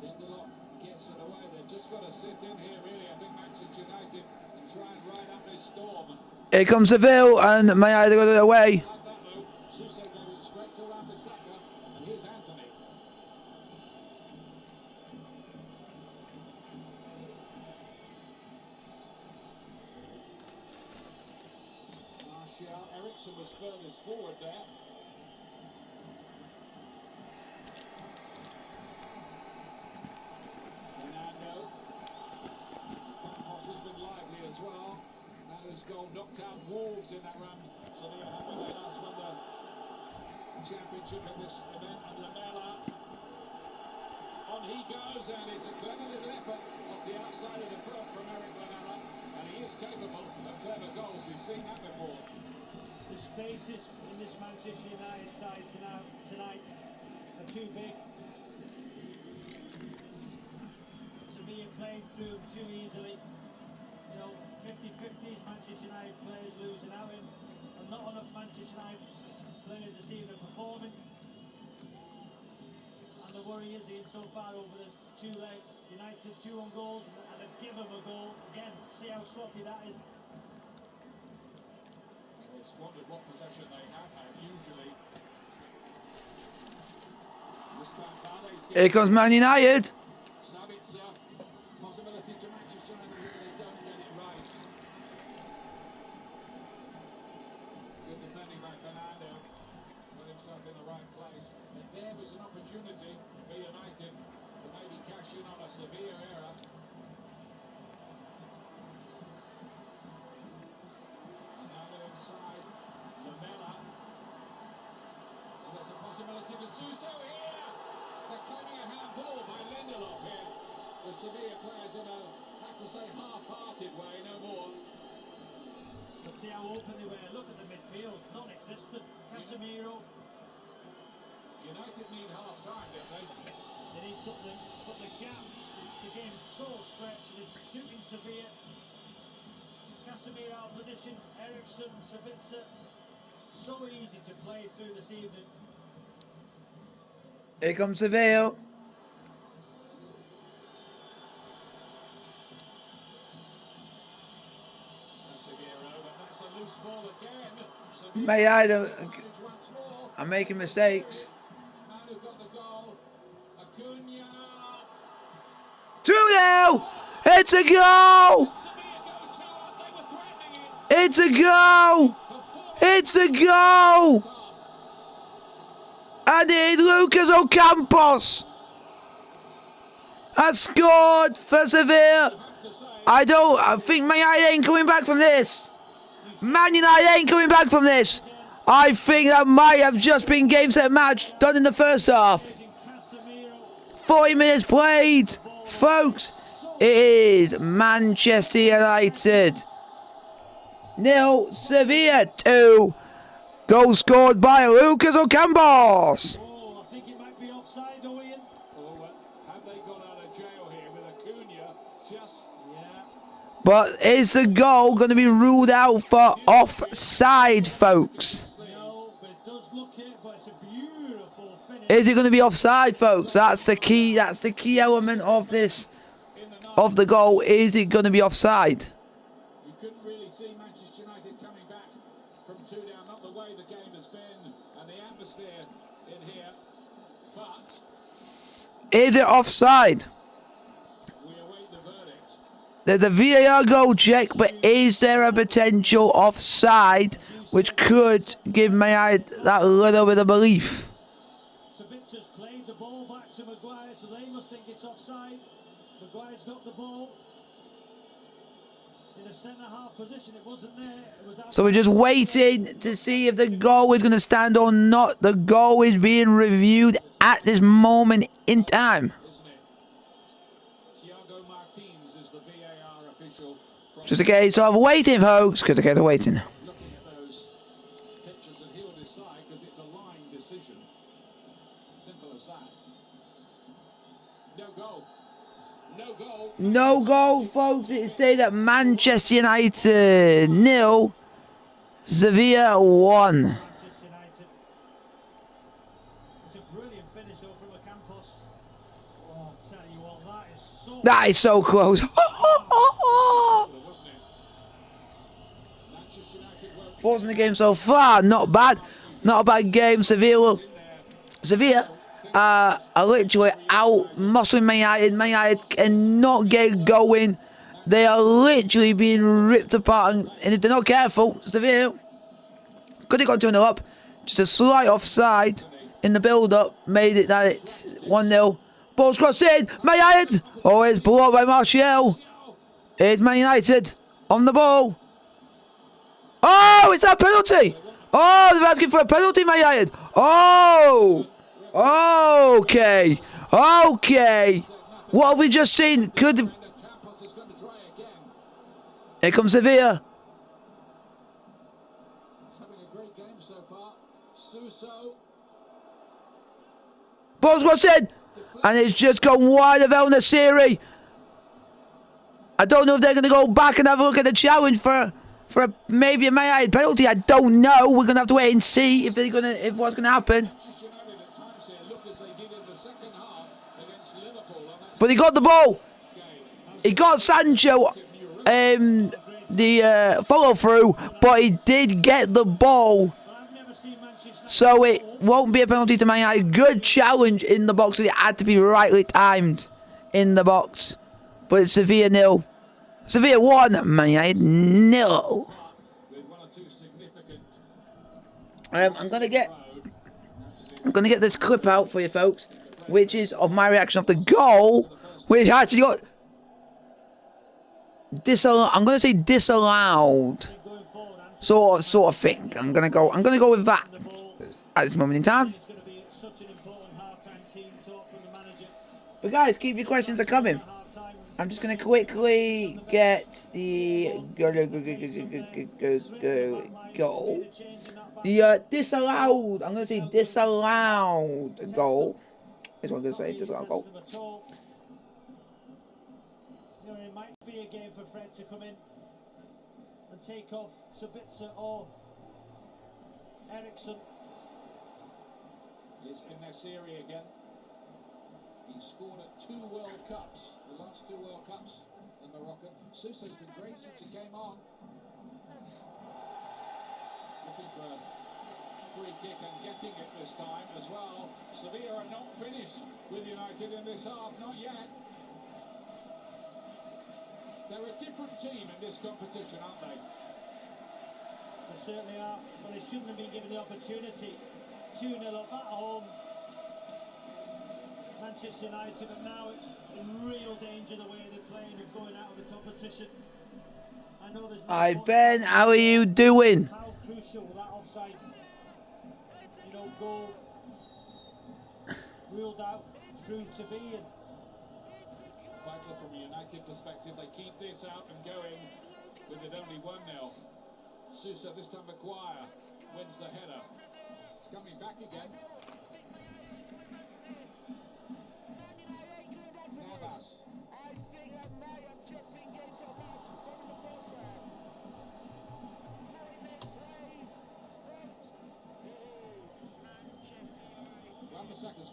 Lindelof gets it away. They've just got to sit in here, really. I think Manchester United and try and ride up this storm. Here comes Seville, and Man Utd got it away. Like that move. Suso goes straight to Wan-Bissaka, and here's Anthony. Martial, Ericsson was furthest forward there. Fernando. Campos has been lively as well. Now his goal knocked out Wolves in that run. So they have when they last won the championship in this event. And Lamela. On he goes, and it's a clever little effort off the outside of the foot from Eric Lamela. And he is capable of clever goals. We've seen that before. The spaces in this Manchester United side tonight are too big. Sevilla playing through them too easily. You know, 50-50s Manchester United players losing out in, and not enough Manchester United players this evening performing. And the worry is in so far over the two legs. United 2 on goals and they've given them a goal. Again, see how sloppy that is. It's wondered what possession they have had usually. This time Balde's Here comes Man United. Sabitzer, possibility to Manchester United if they don't get it right. Good defending by Fernando, put himself in the right place. But there was an opportunity for United to maybe cash in on a Sevilla error. And now they're inside, Lamela. And there's a possibility for Suso here. They're claiming a handball by Lindelof here. The Sevilla players in a, have to say, half-hearted way, no more. But see how open they were. Look at the midfield, non-existent. Casemiro. United need half-time, don't they? They need something, but the gaps, the game's so stretched, and it's suiting Sevilla. Casemiro out of position, Ericsson, Sabitzer. So easy to play through this evening. Here comes Seville. That's a loose ball again. Man Utd are making mistakes. Man who got the goal. Acuna. 2-0! It's a goal! It's a goal! It's a goal! And it is Lucas Ocampos has scored for Sevilla. I think Man United ain't coming back from this. Man United ain't coming back from this. I think that might have just been game set match done in the first half. 40 minutes played. Folks, it is Manchester United 0, Sevilla 2. Goal scored by Lucas Ocampos. Oh, I think it might be offside, though, Ian. Oh, have they got out of jail here with Acuna? Just, But is the goal going to be ruled out for offside, folks? No, but it does look it, but it's a beautiful finish. Is it going to be offside, folks? That's the key. That's the key element of this, of the goal. Is it going to be offside? You couldn't really see Manchester United coming back from 2 down, not the way the game has been and the atmosphere in here. But Is it offside? we await the verdict. There's a VAR goal check, but is there a potential offside which could give Man United that little bit of belief? Savilla's played the ball back to Maguire, so they must think it's offside. Maguire's got the ball in a centre-half position. It wasn't there. It was So we're just waiting to see if the goal is going to stand or not. The goal is being reviewed at this moment in time. Isn't it? Thiago Martins is the VAR official. Just a case of waiting, folks. Just a case of waiting. Looking at those pictures, and he'll decide because it's a line decision. Simple as that. No goal. No goal. No goal, folks. It stayed at Manchester United 0, Sevilla 1. Manchester United. It's a brilliant finish though from Campos. Oh, I'll tell you what, That is so close. Wasn't it? Manchester United were Thoughts on the game so far? Not bad. Not a bad game. Sevilla are literally out muscling Man United. Man United cannot get going. They are literally being ripped apart, and if they're not careful, Sevilla could have gone 2-0 up. Just a slight offside in the build-up made it that it's 1-0. Ball's crossed in. Man United. Oh, it's blocked by Martial. It's Man United on the ball. Oh, it's that penalty. Oh, they're asking for a penalty, Man United. Oh. Okay. Okay. What have we just seen? Could... Campos is going to try again. Here comes Sevilla. He's having a great game so far. Suso. Ball's crossed in. And it's just gone wide of El Nasiri. I don't know if they're going to go back and have a look at the challenge for maybe a Man United penalty. I don't know. We're going to have to wait and see if what's going to happen. Manchester United at times here looked as they did in the second half against Liverpool on that But he got the ball. game. He got Sancho the follow through, but he did get the ball. I've never seen Manchester United. So it won't be a penalty to Man United. Good challenge in the box. It had to be rightly timed in the box. But it's Sevilla 0. Sevilla 1, Man United 0. With one or two significant I'm gonna get this clip out for you folks, which is of my reaction of the goal, which actually got disallowed. I'm gonna say disallowed, Going forward, and sort of thing. I'm gonna go with that at this moment in time. it's going to be such an important half-time team talk from the manager. But guys, keep your questions coming. Half-time. I'm just gonna quickly get the goal. The disallowed. I'm gonna say disallowed goal. Is what I'm gonna say. Disallowed goal. You know, it might be a game for Fred to come in and take off Sabitzer or Eriksson. is in this area again. He scored at 2 World Cups, the last 2 World Cups in Morocco. Suso's been great since he came on. Looking for a free kick and getting it this time as well. Sevilla are not finished with United in this half, not yet. They're a different team in this competition, aren't they? They certainly are, but they shouldn't have been given the opportunity. 2-0 up at home. Manchester United, but now it's in real danger the way they're playing of going out of the competition. I know there's no Hi point- Ben, how are you doing? How crucial will that offside, goal ruled out through to be. And Vital from a United perspective, they keep this out and going with it only 1-0. Suso, this time Maguire, wins the header. It's coming back again. Navas.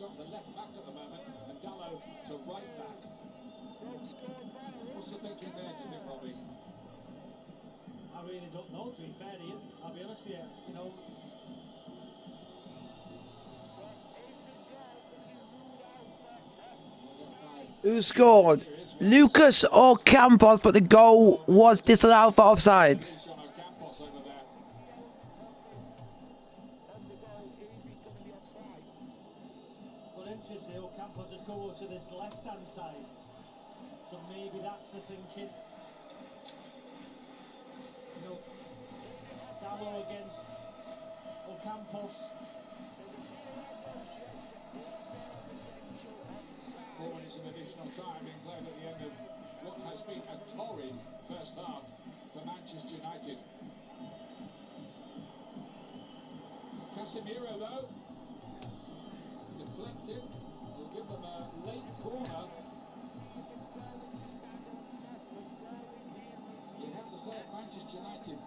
gone to left back at the moment, and Gallo to right back. What's the thinking there, do you think, Robbie? I really don't know, to be fair, Ian. I'll be honest with you. You know, Who scored? Lucas or Campos, but the goal was disallowed for offside. Campos over there. well, interesting. Campos has come over to this left-hand side. So maybe that's the thinking. You know, Gallo against Ocampos. 4 minutes of additional time being played at the end of what has been a torrid first half for Manchester United. Casemiro, though, deflected. He'll give them a late corner. You'd have to say at Manchester United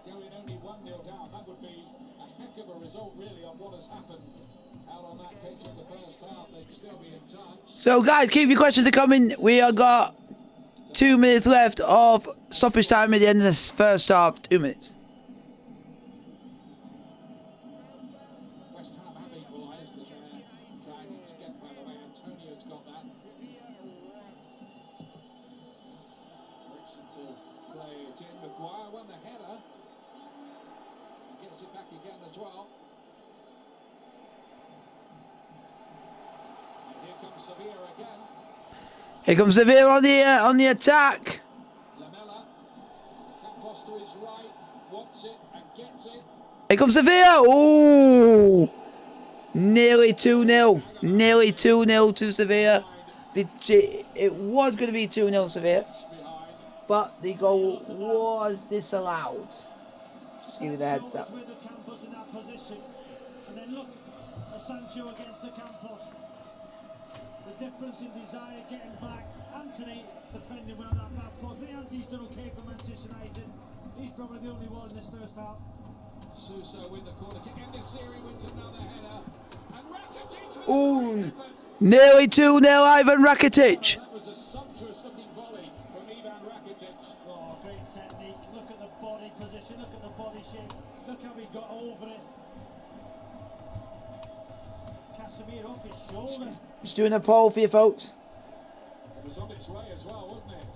going only 1-0 down, that would be a heck of a result, really, on what has happened out on that pitch in the first half. They'd still be in touch. So, guys, keep your questions coming. We have got 2 minutes left of stoppage time at the end of this first half. 2 minutes. West Ham have equalised, and tag and skip, by the way. Antonio's got that. Ericsson to play it in. Maguire won the header. He gets it back again as well. And here comes Sevilla again. Here comes Sevilla on the attack. Lamella. Campos to his right. Wants it and gets it. Here comes Sevilla. Ooh. Nearly 2-0. Nearly 2-0 to Sevilla. It was going to be 2-0 Sevilla, Behind. but the goal was disallowed. Just give you the heads up. With the Campos in that position. And then look, Sancho against the Campos. The difference in desire getting back. Anthony defending well that back post. I think Anthony's done okay for Manchester United. He's probably the only one in this first half. Suso with the corner kick. And this series went another header. And Rakitic with Ooh. Nearly 2-0 Ivan Rakitic. That was a sumptuous looking volley from Ivan Rakitic. Oh, great technique. Look at the body position. Look at the body shape. Look how he got over it. Casemiro off his shoulder. Just doing a poll for you folks. It was on its way as well, wasn't it?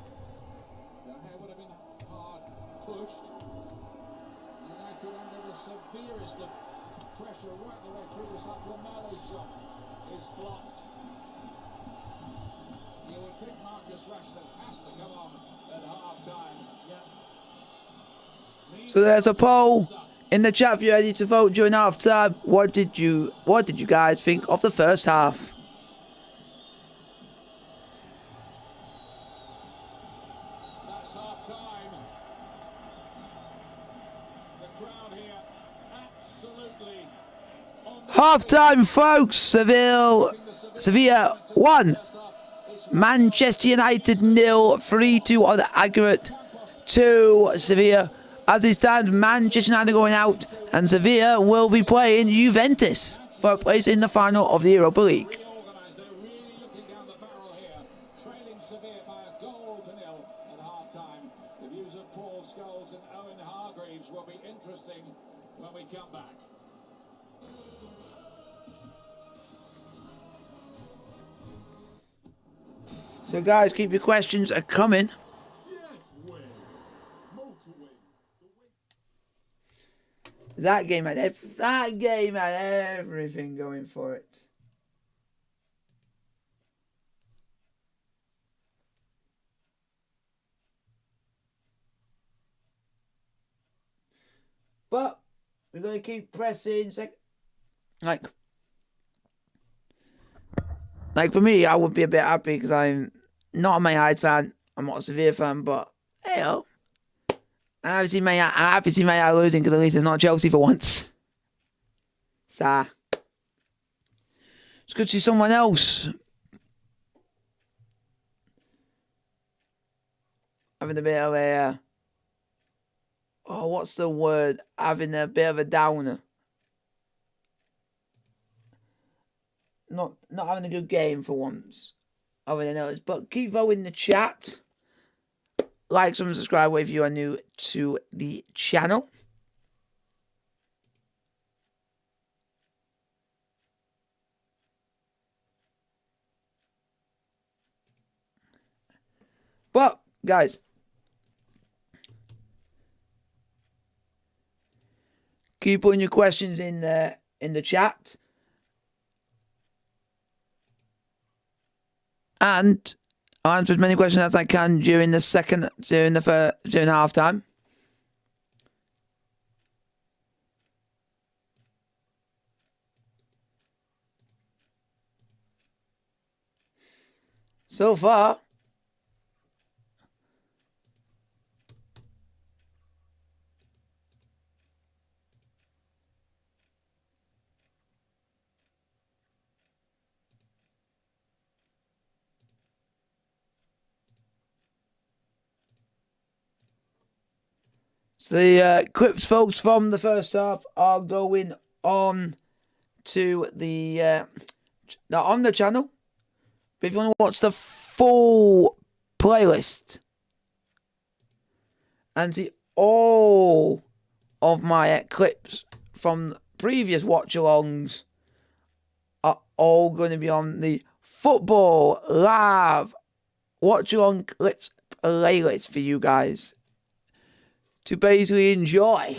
The hair would have been hard pushed. United under the severest of pressure right the way through this up. Lamelo's shot is blocked. You would think Marcus Rashford has to come on at half time. Yeah. So there's a poll in the chat for you ready to vote during half time. What did you guys think of the first half? That's half time. The crowd here absolutely on the Half time, folks. Sevilla 1. Manchester United 0. 3-2 on the aggregate to Sevilla. As it stands, Manchester United going out, and Sevilla will be playing Juventus for a place in the final of the Europa League. reorganised. They're really looking down the barrel here, trailing Sevilla by a goal to nil at half time. The views of Paul Scholes and Owen Hargreaves will be interesting when we come back. So guys, keep your questions coming. That game had everything going for it. But we're gonna keep pressing. Like for me, I would be a bit happy because I'm not a Man Utd fan. I'm not a Sevilla fan, but hell. I'm happy to see Man Utd losing because at least it's not Chelsea for once. So, it's good to see someone else having a bit of a, what's the word? Having a bit of a downer. not having a good game for once. Other than others. But keep voting in the chat. Like, subscribe if you are new to the channel. But, guys, keep putting your questions in the chat. And I'll answer as many questions as I can during halftime. So far, so the clips, folks, from the first half are going on to the on the channel. But if you want to watch the full playlist and see all of my clips from previous watch-alongs, are all going to be on the Football Live watch-along clips playlist for you guys to basically enjoy.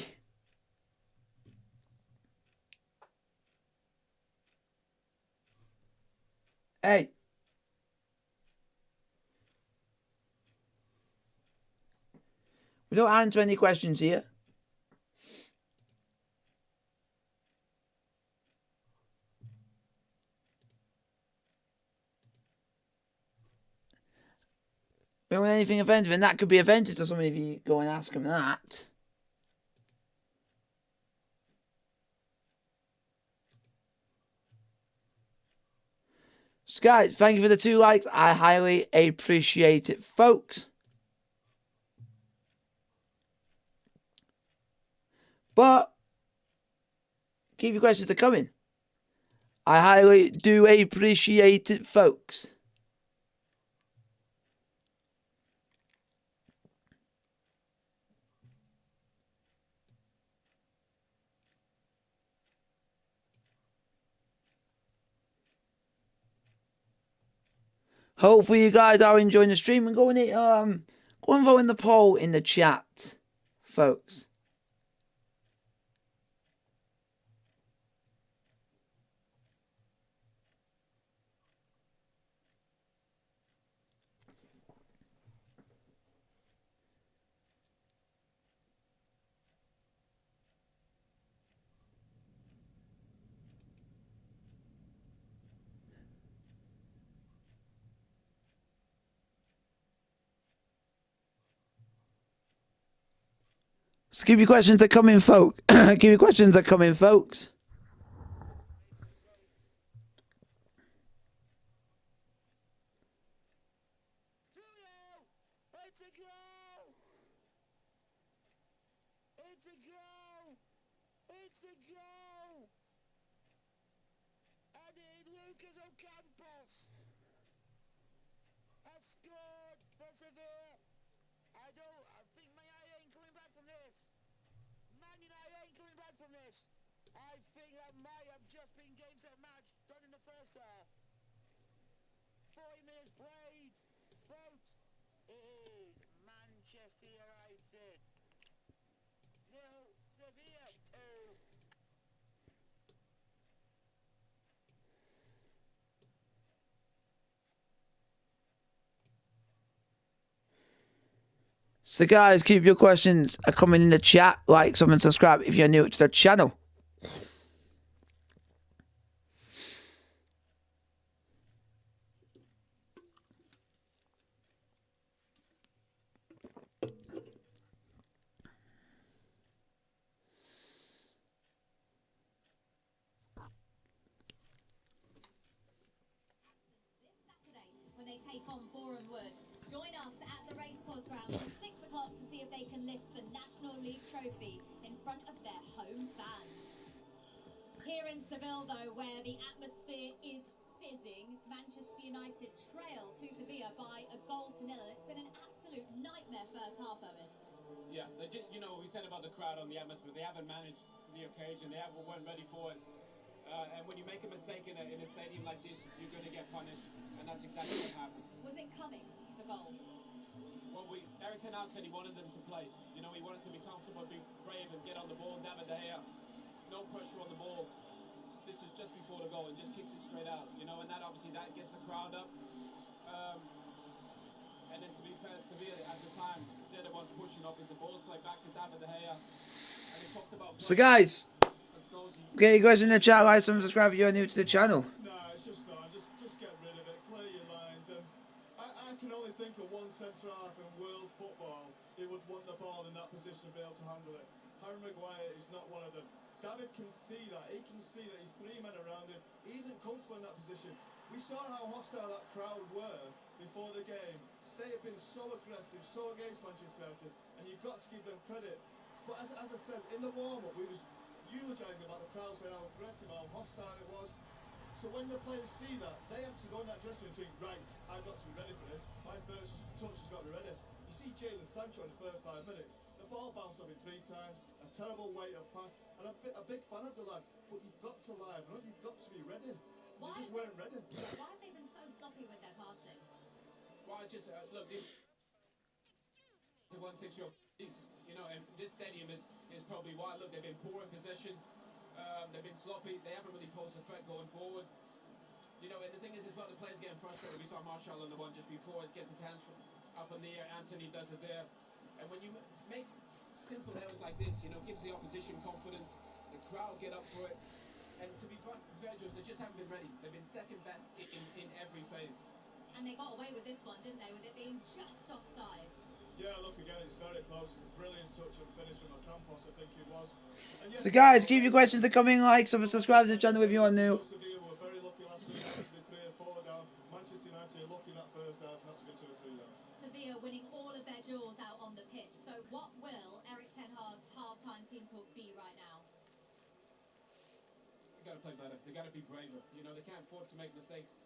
Hey. We don't answer any questions here. We don't want anything offensive, and that could be offensive to somebody if you go and ask them that. So guys, thank you for the 2 likes. I highly appreciate it, folks. But keep your questions coming. I highly do appreciate it, folks. Hopefully you guys are enjoying the stream, and go and vote in the poll in the chat, folks. So keep your questions coming, folks. Keep your questions coming, folks. It's a goal! And Lucas Ocampos has scored for Sevilla. I think Man United ain't coming back from this. Man United ain't coming back from this. I think that might have just been game set match done in the first half. 40 minutes played. Folks, it is Manchester United 0, Sevilla 2. So guys, keep your questions coming in the chat. Like, comment, subscribe if you're new to the channel. When they take on Boreham Wood. Join us at the racecourse ground from 6 o'clock to see if they can lift the National League trophy in front of their home fans. Here in Seville, though, where the atmosphere is fizzing, Manchester United trail to Sevilla by a goal to nil. It's been an absolute nightmare first half, Owen. Yeah, you know, we said about the crowd on the atmosphere. They haven't managed the occasion. They weren't ready for it. And when you make a mistake in a stadium like this, you're going to get punished. And that's exactly what happened. Was it coming, the goal? Well, Eric Ten Hag said he wanted them to play. You know, he wanted to be comfortable, be brave, and get on the ball. David De Gea, no pressure on the ball. This is just before the goal and just kicks it straight out. You know, and that obviously that gets the crowd up. And then to be fair, Sevilla at the time, they're the ones pushing off as the ball's played back to David De Gea. And he talked about. So guys, get your guys in the chat, like, subscribe if you're new to the channel. No, it's just fine. Just get rid of it. Clear your lines. And I can only think of one centre half in world football who would want the ball in that position and be able to handle it. Harry Maguire is not one of them. David can see that. He can see that he's three men around him. He isn't comfortable in that position. We saw how hostile that crowd were before the game. They have been so aggressive, so against Manchester United, and you've got to give them credit. But as I said, in the warm-up, we was eulogising about the crowd, saying how aggressive, how hostile it was. So when the players see that, they have to go in that dressing room and think, right, I've got to be ready for this. My first touch has got to be ready. You see Jadon Sancho in the first 5 minutes. The ball bounced off him 3 times, a terrible weight of pass, and a big fan of the lad. But you've got to liven up, you've got to be ready. They just weren't ready. Why have they been so sloppy with their passing? Well, just look, this is 1-6-year-old. You know, and this stadium is probably why. Look, they've been poor in possession. They've been sloppy. They haven't really posed a threat going forward. You know, and the thing is as well, the players getting frustrated. We saw Marshall on the one just before. It gets his hands up in the air. Anthony does it there. And when you make simple errors like this, you know, gives the opposition confidence. The crowd get up for it. And to be fair, Jones, they just haven't been ready. They've been second best in every phase. And they got away with this one, didn't they? With it being just offside. Yeah, look, again, it's very close. It's a brilliant touch and finish from Ocampos, I think it was. And yes, So guys, keep your questions coming, like, subscribe to the channel if you are new. Sevilla were very lucky last week to be 3 or 4 down. Manchester United are lucky in that first half not to be 2 or 3 down. Sevilla winning all of their duels out on the pitch. So what will Eric Ten Hag's half-time team talk be right now? They got to play better. They got to be braver. You know, they can't afford to make mistakes.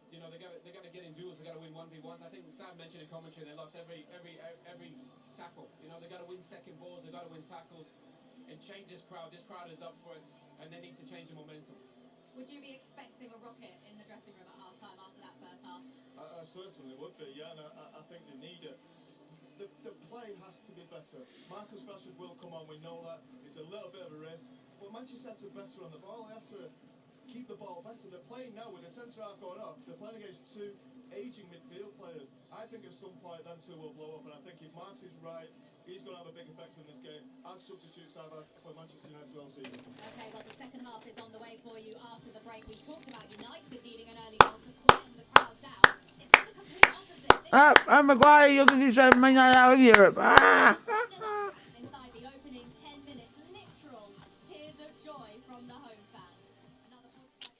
You know, they got to get in duels. They got to win 1v1s. I think Sam mentioned in commentary they lost every tackle. You know, they got to win second balls. They got to win tackles and change this crowd. This crowd is up for it, and they need to change the momentum. Would you be expecting a rocket in the dressing room at half-time after that first half? I certainly would be, yeah, and I think they need it. The play has to be better. Marcus Rashford will come on, we know that. It's a little bit of a risk. But Manchester United are better on the ball. They have to keep the ball better. They're playing now with the centre half going off. They're playing against 2 ageing midfield players. I think at some point them 2 will blow up, and I think if Marks is right, he's going to have a big effect in this game as substitutes have for Manchester United all season. Okay, well the second half is on the way for you after the break. We talked about United needing an early goal to quieten the crowd down. It's been the complete opposite. Ah, Maguire, you're going to be trying to make that out of Europe. Ah! Inside the opening 10 minutes, literal tears of joy from the home fans. Another 45 minutes.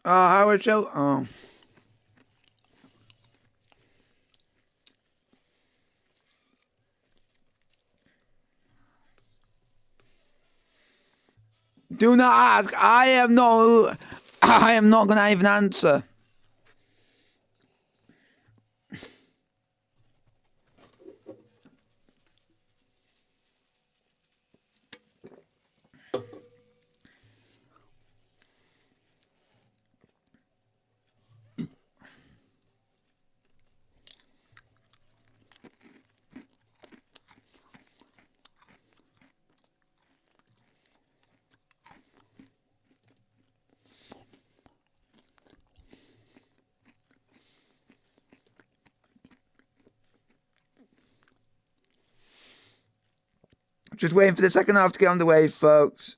Oh, Howard Show. Oh. Do not ask. I have no. I am not going to even answer. Just waiting for the second half to get underway, folks.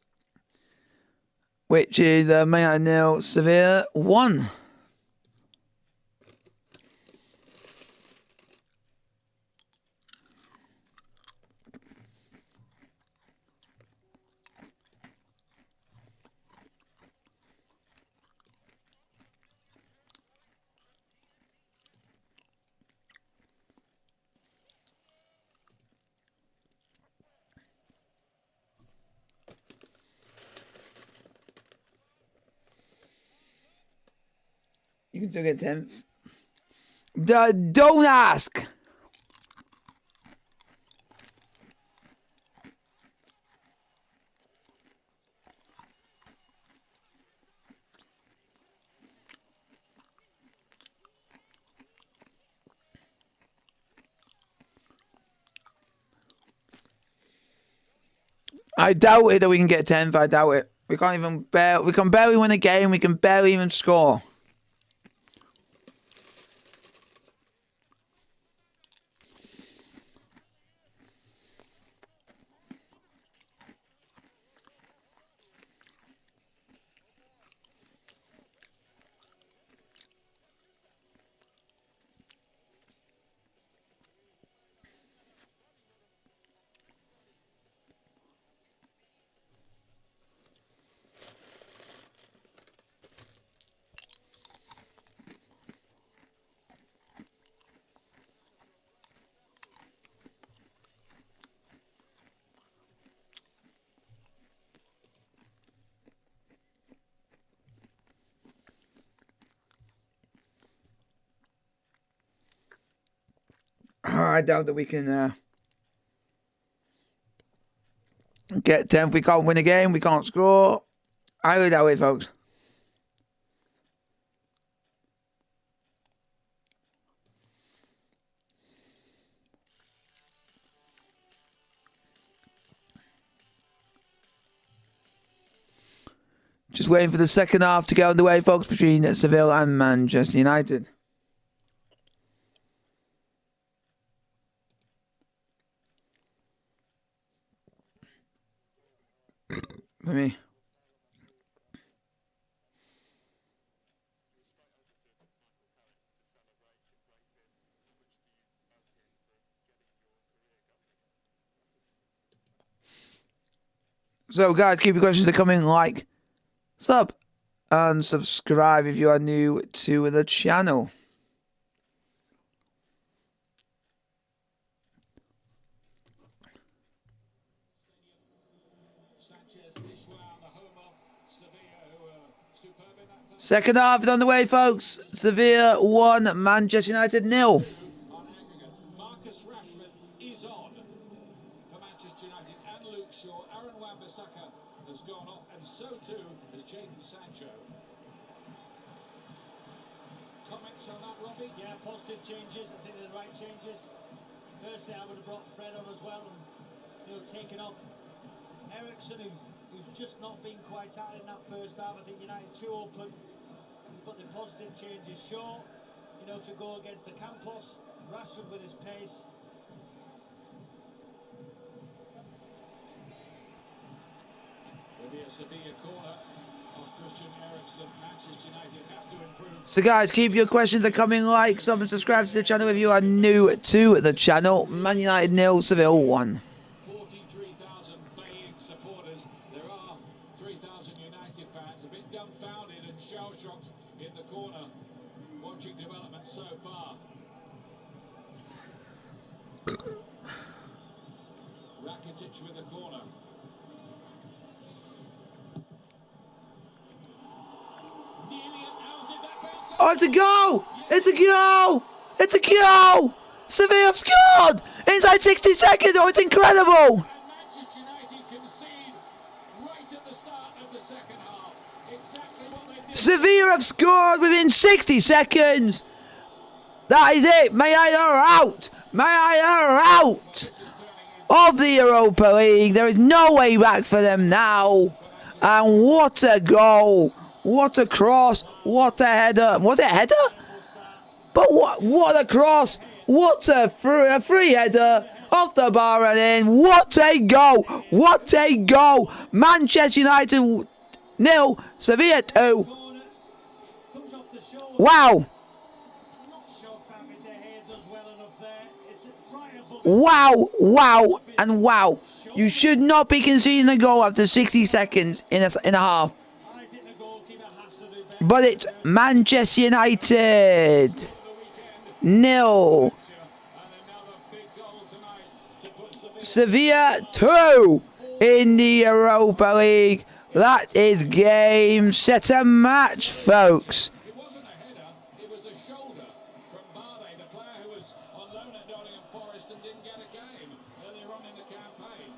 Which is Man Utd 0, Sevilla 1. You can still get 10th. Don't ask! I doubt it that we can get 10th. I doubt it. We can't even we can barely win a game. We can barely even score. I doubt that we can get 10th. We can't win a game. We can't score. I really doubt it, folks. Just waiting for the second half to get underway, folks, between Sevilla and Manchester United. For me. So, guys, keep your questions coming. Like, sub, and subscribe if you are new to the channel. Second half is on the way, folks. Sevilla 1, Manchester United 0. Marcus Rashford is on for Manchester United, and Luke Shaw. Aaron Wan-Bissaka has gone off, and so too has Jadon Sancho. Comments on that, Robbie? Yeah, positive changes. I think they're the right changes. Firstly, I would have brought Fred on as well, and taken off Ericsson, who's just not been quite out in that first half. I think United too open. But the positive change is Shaw, to go against the Campos, Rashford with his pace. Will be a Sevilla corner of Christian Eriksen. Manchester United have to improve. So, guys, keep your questions coming. Like, sub, and subscribe to the channel if you are new to the channel. Man United 0, Sevilla 1. 43,000 baying supporters. There are 3,000 United fans, a bit dumbfounded and shell-shocked in the corner, watching developments so far. Rakitic with the corner. Oh, it's a goal! It's a goal! It's a goal! Sevilla have scored! Inside 60 seconds! Oh, it's incredible! And Manchester United concede right at the start of the second half. Exactly what they did. Sevilla have scored within 60 seconds! That is it! Man Utd are out! Man Utd are out This is turning into of the Europa League. There is no way back for them now. And what a goal! What a cross! What a header! Was it a header? But what a cross! What a free header off the bar and in! What a goal! What a goal! Manchester United 0, Sevilla 2. Corner comes off the shoulder. Wow! I'm not sure David De Gea does well enough there. It's right above. Wow! Wow! And wow! You should not be conceding a goal after 60 seconds in a half. I think the goalkeeper has to do better. But it's Manchester United 0. and another big goal tonight to put Sevilla. Sevilla 2 in the Europa League. That is game, set, and match, folks. It wasn't a header, it was a shoulder from Barley, the player who was on loan at Nottingham Forest and didn't get a game earlier on in the campaign.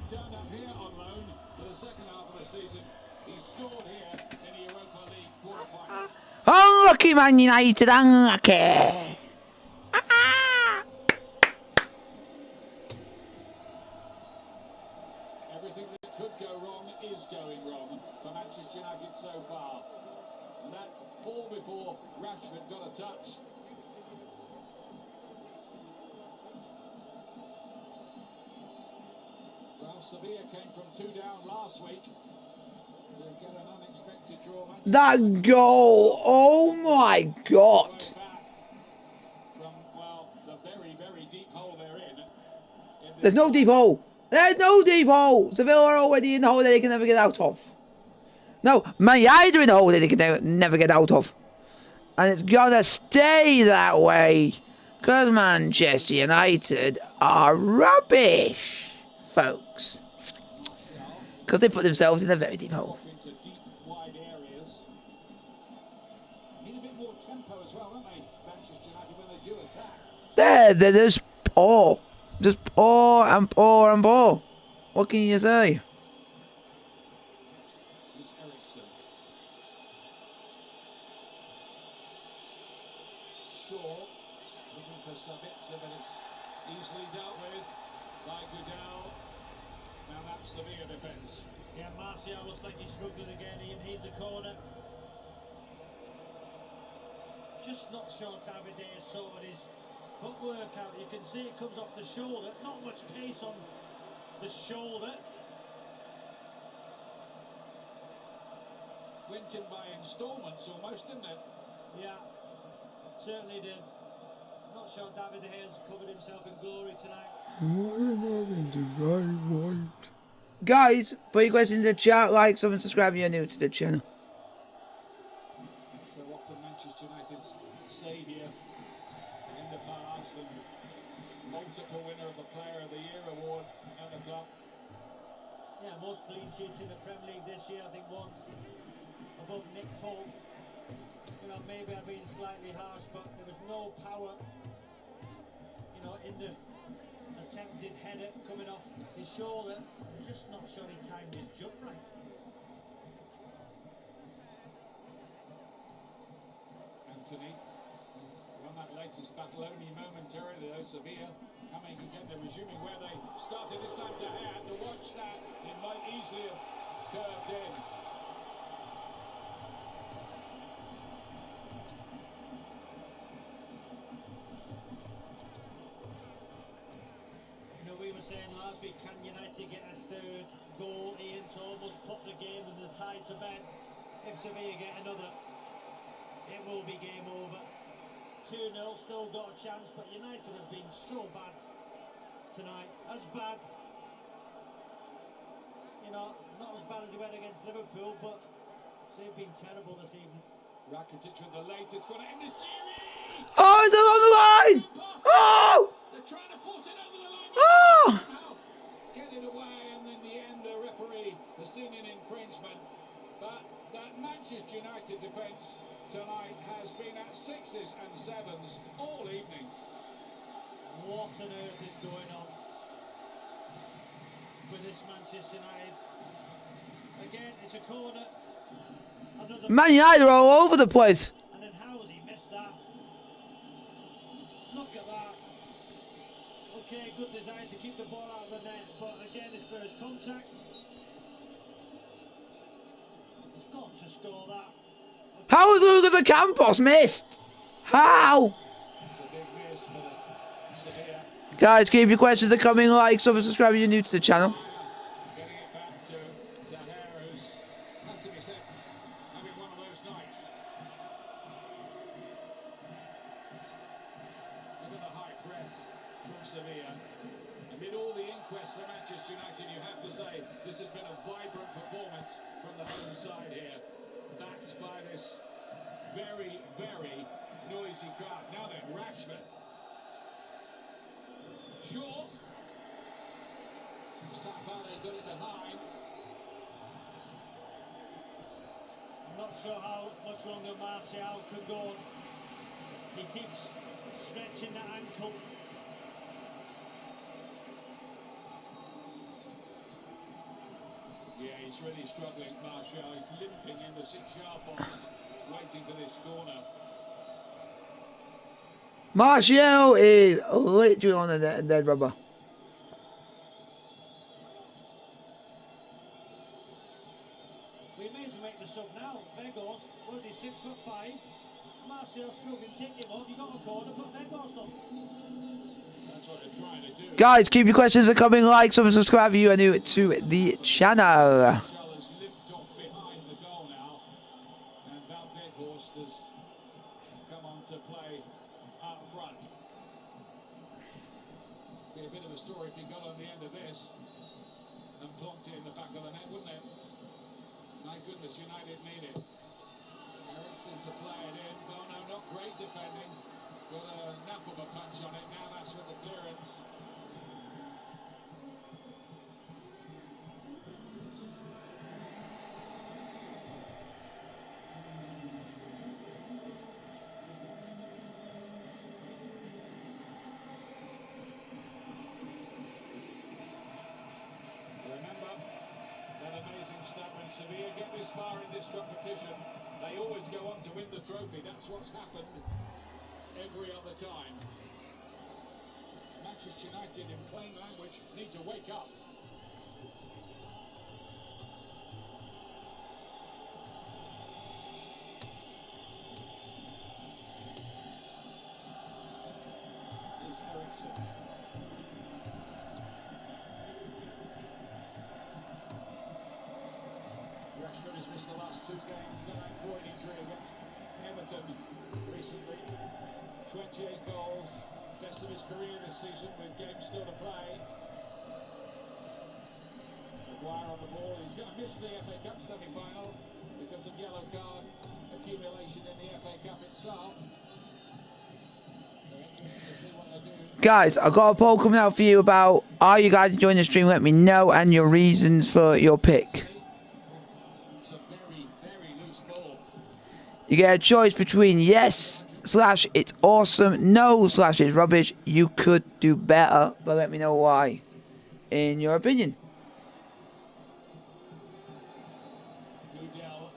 Turned up here on loan for the second half of the season. He scored here in the Europa League quarter-final. Unlucky Man United, unlucky. Everything that could go wrong is going wrong for Manchester United so far. And that ball before Rashford got a touch. Well, Sevilla came from 2 down last week to get an unexpected draw. That goal, oh my God. Back from, well, the very, very deep hole they're in. There's no deep hole. There's no deep hole. Sevilla are already in the hole that they can never get out of. No, Man Utd are in the hole that they can never get out of. And it's gonna stay that way. Because Manchester United are rubbish, folks. Because they put themselves in a very deep hole. Into deep, wide areas. Need a bit more tempo as well, don't they, Manchester United, when they do attack? They're just poor. Just poor and poor and poor. What can you say? Here's Ericsson. Shaw looking for Sabitzer, but it's easily dealt with by Goodell. Now that's Sevilla defence. Yeah, Martial looks like he's struggling again. Ian, he's the corner. Just not sure David De Gea sorted his footwork out. You can see it comes off the shoulder. Not much pace on the shoulder. Went in by instalments almost, didn't it? Yeah, certainly did. Not sure David De Gea's covered himself in glory tonight. Guys, put your questions in the chat, like, sub, and subscribe if you're new to the channel. So often Manchester United's saviour in the past and multiple winner of the Player of the Year award at the club. Yeah, most clean sheets in the Premier League this year. I think one above Nick Pope. You know, maybe I've been slightly harsh, but there was no power, you know, in the attempted header coming off his shoulder. I'm just not sure he timed his jump right. Anthony won that latest battle only momentarily, though. Sevilla coming again, they're resuming where they started this time. De Gea to watch that, it might easily have curved in. You know, we were saying last week, can United get a third goal, Ian, to almost put the game and the tie to bed? If Sevilla get another, it will be game over. 2-0, still got a chance, but United have been so bad tonight. As bad, you know, not as bad as they went against Liverpool, but they've been terrible this evening. Rakitic with the latest, got it in the series! Oh, it's on the line! Oh! They're trying to force it over the line. Oh! Somehow get it away, and in the end, the referee has seen an infringement. But that Manchester United defence tonight has what on earth is going on with this Manchester United? Again, it's a corner. Another Man United are all over the place. and then how has he missed that? Look at that. Okay, good design to keep the ball out of the net, but again, his first contact. He's got to score that. How has Lucas Campos missed? How? It's a big miss for the Sevilla. Guys, keep your questions coming. Like, subscribe if you're new to the channel. Getting it back to Daher, who's, has to be said, having one of those nights. Look at the high press from Sevilla. Amid all the inquests for Manchester United, you have to say this has been a vibrant performance from the home side here, backed by this very, very noisy crowd. Now then, Rashford. Shaw. Stampale got it behind. I'm not sure how much longer Martial can go on. He keeps stretching that ankle. Yeah, he's really struggling, Martial. He's limping in the 6-yard box, waiting for this corner. Martial is literally on a dead rubber. We may as well make the sub now. Weghorst, was he 6'5"? Martial struggling, take him off. You got a corner, but Weghorst off. That's what they're trying to do. Guys, keep your questions coming. Like, subscribe if you are new to the channel. Martial has limped off behind the goal now, and Weghorst has come on to play up front. Be a bit of a story if he got on the end of this and plonked it in the back of the net, wouldn't it? My goodness, United need it. Ericsson to play it in. Oh no, not great defending. Got enough of a punch on it. Now that's with the clearance. Remember that amazing stat when Sevilla get this far in this competition, they always go on to win the trophy. That's what's happened every other time. Manchester United, in plain language, need to wake up. Here's Ericsson. Rashford has missed the last 2 games. He got that groin injury against Everton recently. 28 goals, best of his career this season with games still to play. Maguire on the ball. He's going to miss the FA Cup semi-final because of yellow card accumulation in the FA Cup itself. So interesting to see what they do. Guys, I've got a poll coming out for you about, are you guys enjoying the stream? Let me know, and your reasons for your pick. It's a very, very loose ball. You get a choice between yes / it's awesome, no / it's rubbish. You could do better, but let me know why, in your opinion. Goodell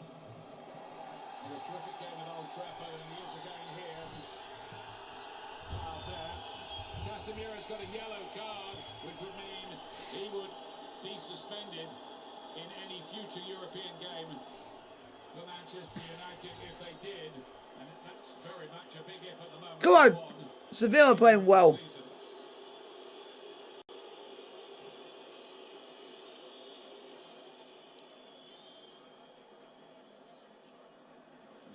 had a terrific game at Old Trafford, and he is again here. There's foul there. Casemiro's got a yellow card, which would mean he would be suspended in any future European game for Manchester United if they did, and that's very much a big if at the moment. Come on, Sevilla playing well. He's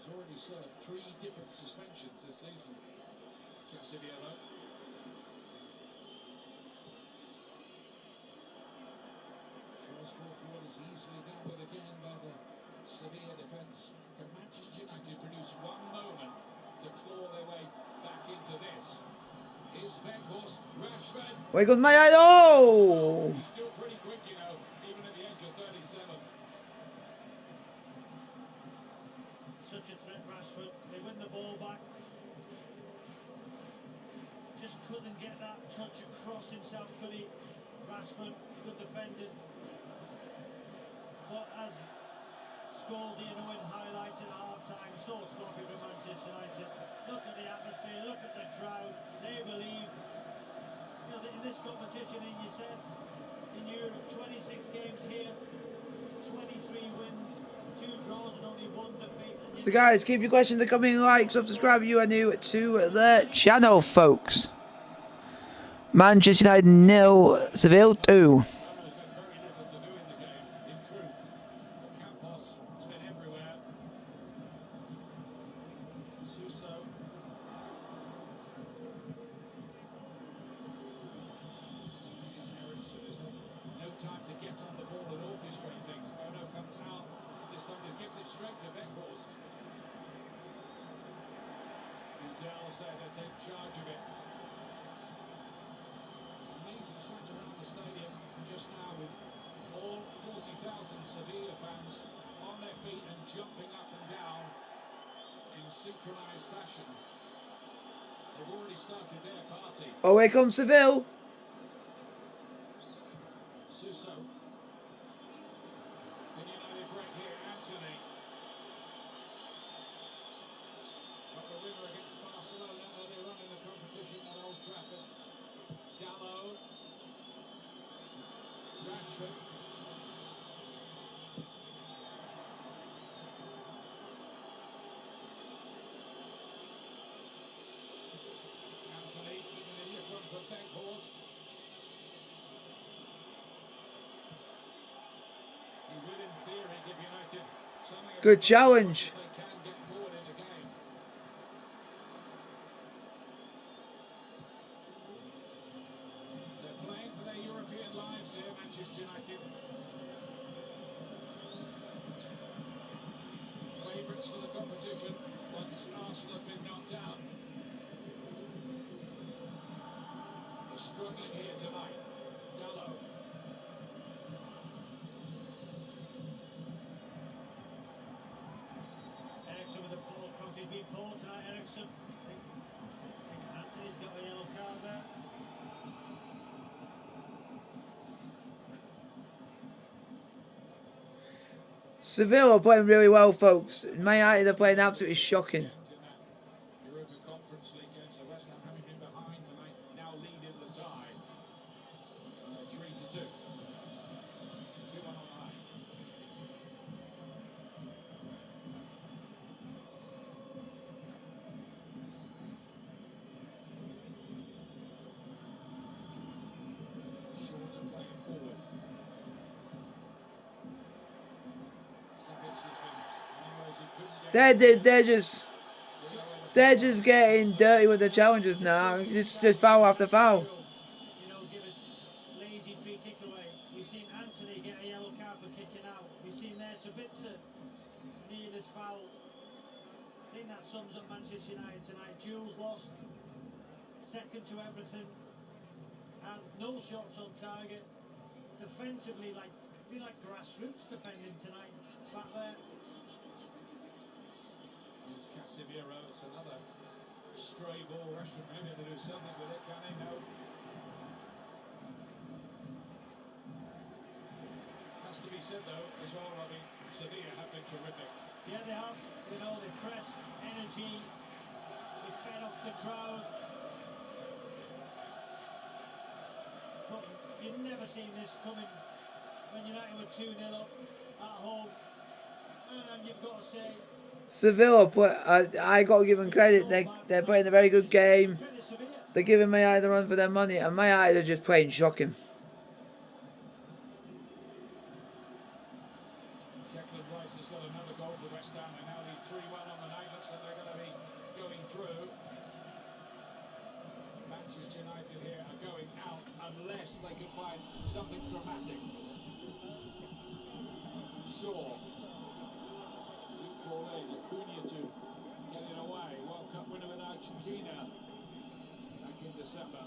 already served 3 different suspensions this season. Casemiiro. Shaw's ball forward is easily dealt with again by the Sevilla defence. Can Manchester United produce one moment to claw their way back into this? Is Weghorst, Rashford. Where goes my eye? Oh! He's still pretty quick, you know, even at the age of 37. Such a threat, Rashford. They win the ball back. just couldn't get that touch across himself, could he? Rashford, good defending. But as Scaldi and Owen highlighted at half-time, so sloppy for Manchester United. Look at the atmosphere, look at the crowd. They believe, you know, in this competition, and you said, in Europe, 26 games here, 23 wins, 2 draws and only 1 defeat. So guys, keep your questions coming, like, subscribe if you are new to the channel, folks. Manchester United 0, Seville 2. Bono's had very little to do in the game, in truth. Campos has been everywhere. Suso. Here's Ericsson, is there? No time to get on the ball and orchestrate things. Bono comes out. This time he gives it straight to Weghorst. Udell's there to take charge of it. Amazing sight around the stadium just now with all 40,000 Sevilla fans on their feet and jumping up and down in synchronised fashion. They've already started their party. Oh, here comes Seville. Suso. Can United break here? Anthony. Got the winner against Barcelona earlier on in the competition at Old Trafford. Gallo. Rashford. Anthony keeping in the front for Weghorst. He will, in theory, give United something. Good challenge. They can get forward in the game. They're playing for their European lives here, Manchester United. Favourites for the competition once Arsenal have been knocked out. They're struggling here tonight. Gallo. Ericsson with a ball cross. He's been poor tonight, Ericsson. I think Anthony's got a yellow card there. Seville are playing really well, folks. Man United are playing absolutely shocking. In that Europa Conference League game, so West Ham having been behind tonight, now leading the tie. 3-2. 2-1 on the line. Shorter playing forward. Savic has been on those he couldn't get. They're just getting dirty with the challenges now. It's just foul after foul. You know, give us lazy free kick away. We've seen Anthony get a yellow card for kicking out. We've seen there Sabitzer near this foul. I think that sums up Manchester United tonight. Jules lost, second to everything, and no shots on target. Defensively, feel like grassroots defending tonight. Back there. Here's Casemiro, it's another stray ball. Rashford maybe to do something with it, can he? No. Has to be said though, as well, Robbie, Sevilla have been terrific. Yeah, they have. You know, they pressed, energy, they fed off the crowd. But you've never seen this coming when United were 2-0 up at home. And you've got to say, Seville, I got to give them credit. They're playing a very good game. credit Sevilla. They're giving Man United a run for their money, and Man United are just playing shocking. Declan Rice has got another goal for West Ham. They now lead 3-1 on the night. Looks like they're going to be going through. Manchester United here are going out unless they can find something dramatic. Shaw. Deep ball in. Acuna to get it away. World Cup winner with Argentina back in December.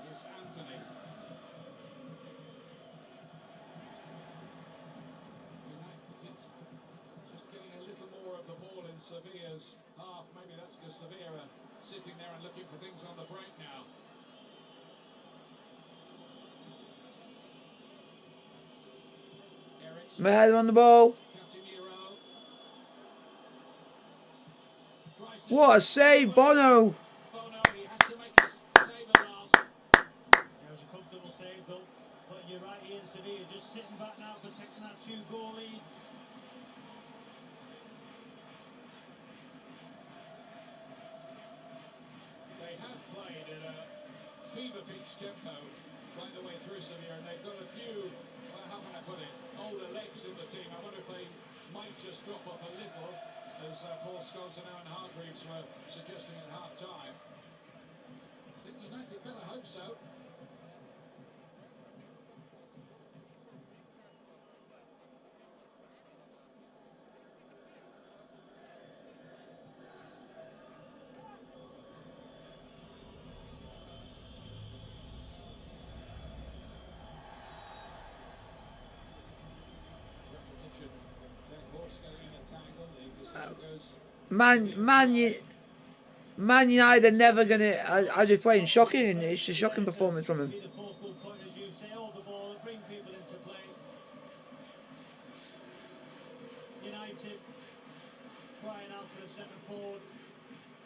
Here's Anthony. Sevilla's half. Maybe that's because Sevilla are sitting there and looking for things on the break now. Ericsson, Maher on the ball. Casemiro. Tries to What a shoot. save, Bono. Bono, he has to make a save at last. It was a comfortable save though. But you're right, Ian, Sevilla just sitting back now, protecting that 2-goal lead. They have played at a fever pitch tempo right the way through Sevilla, and they've got a few, well, how can I put it, older legs in the team. I wonder if they might just drop off a little, as Paul Scholes and Aaron Hargreaves were suggesting at half time. I think United better hope so. Man United are never gonna. I just playing shocking, and it's a shocking performance from him. Be the focal point, as you say, hold the ball, bring people into play. United crying out for a centre forward.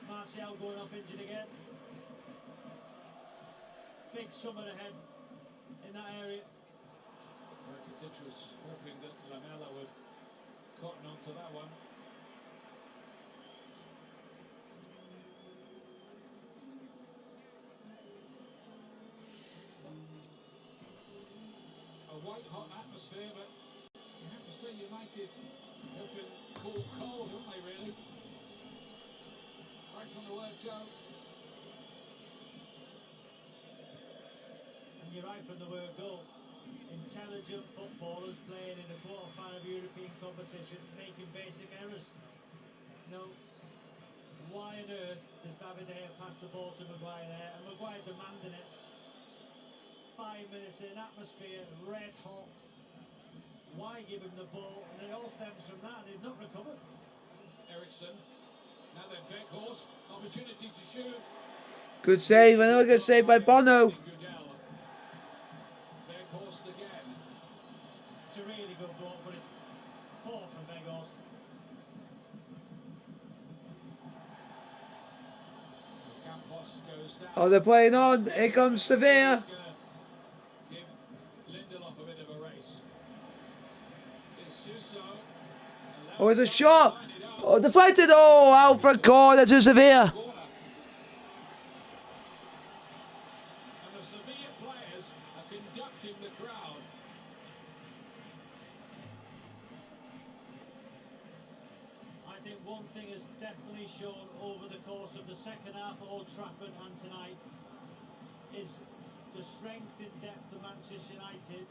Martial going off injured again. Big summer ahead in that area. Rakitic was hoping that Lamela would cotton onto that one. A white hot atmosphere, but you have to say United have been cold, haven't they, really? Right from the word go. And you're right from the word go. Intelligent footballers playing in a quarter-final of European competition, making basic errors. You know, why on earth does David De Gea pass the ball to Maguire there, and Maguire demanding it? 5 minutes in, atmosphere red hot. Why give him the ball? And it all stems from that, and they've not recovered. Ericsson. Now then, Weghorst. Opportunity to shoot. Good save, another good save by Bono. Weghorst again. It's a really good block, but it's poor from Weghorst. Campos goes down. Oh, they're playing on. Here comes Sevilla. He's gonna give Lindelof a bit of a race. It's Suso. Oh, it's a shot. Oh, deflected. Oh, out for a corner to Sevilla. Corner. And the Sevilla players are conducting the crowd. I think one thing has definitely shown over the course of the second half of Old Trafford and tonight is the strength and depth of Manchester United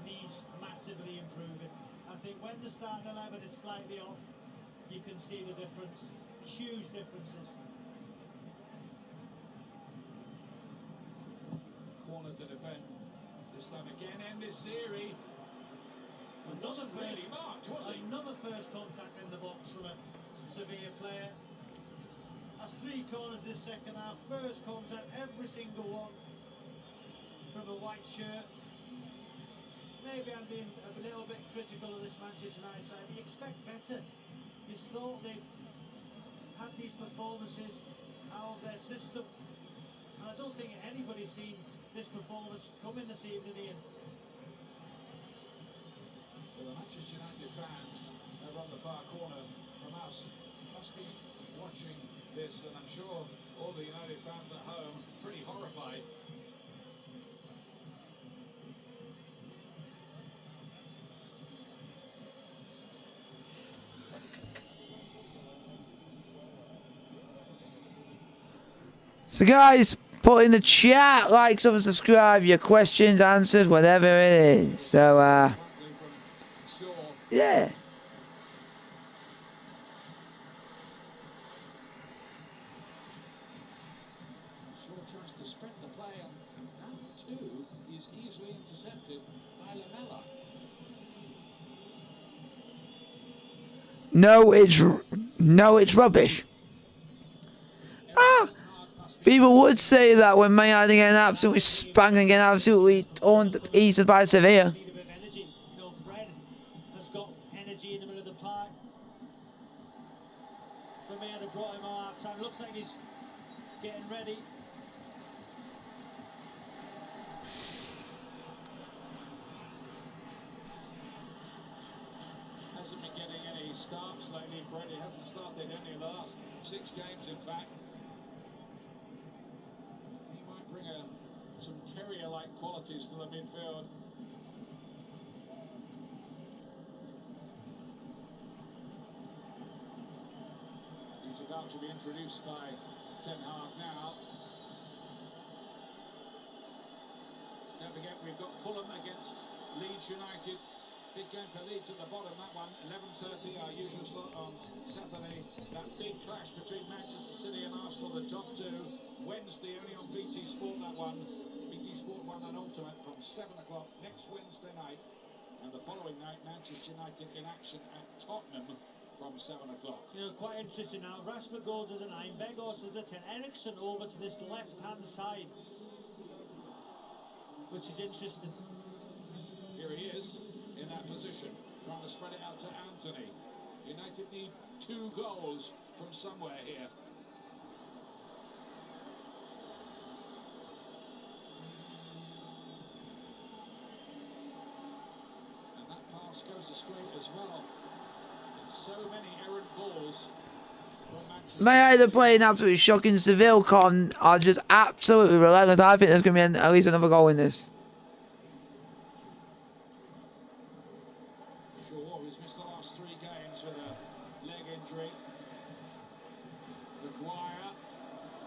needs massively improving. I think when the starting 11 is slightly off, you can see the difference, huge differences. Corner to defend. This time again, En-Nesyri. Another Wasn't really marked, was he? Another first contact in the box from a Sevilla player. That's 3 corners this second half. First contact, every single one from a white shirt. Maybe I'm being a little bit critical of this Manchester United side. You expect better. You thought they'd had these performances out of their system. And I don't think anybody's seen this performance coming this evening, Ian. Well, the Manchester United fans over on the far corner from us must be watching this, and I'm sure all the United fans at home pretty horrified. So guys, put in the chat, like, subscribe, your questions, answers, whatever it is. So yeah. Shaw tries to spread the play, and that too is easily intercepted by Lamela. No, it's rubbish. Ah, people would say that when Man United getting absolutely spanked and getting absolutely torn to pieces by Sevilla. Need a bit of energy. You know, Fred has got energy in the middle of the park. For me, I'd have brought him on half time. Looks like he's getting ready. Hasn't been getting any starts lately, Freddie. Hasn't started any last 6 games, in fact. He might bring some terrier-like qualities to the midfield. He's about to be introduced by Ten Hag now. Don't forget, we've got Fulham against Leeds United. Big game for Leeds at the bottom, that one. 11:30, our usual slot on Saturday. That big clash between Manchester City and Arsenal, the top two. Wednesday, only on BT Sport, that one. BT Sport 1 and Ultimate from 7 o'clock next Wednesday night. And the following night, Manchester United in action at Tottenham from 7 o'clock. You know, quite interesting now. Rashford goes to the 9, Begos to the 10, Ericsson over to this left-hand side, which is interesting. Here he is in that position, trying to spread it out to Anthony. United need 2 goals from somewhere here. And that pass goes astray as well. And so many errant balls from Manchester. Man United playing absolutely shocking. Seville are just absolutely relentless. I think there's going to be at least another goal in this. Who's missed the last 3 games with a leg injury. Maguire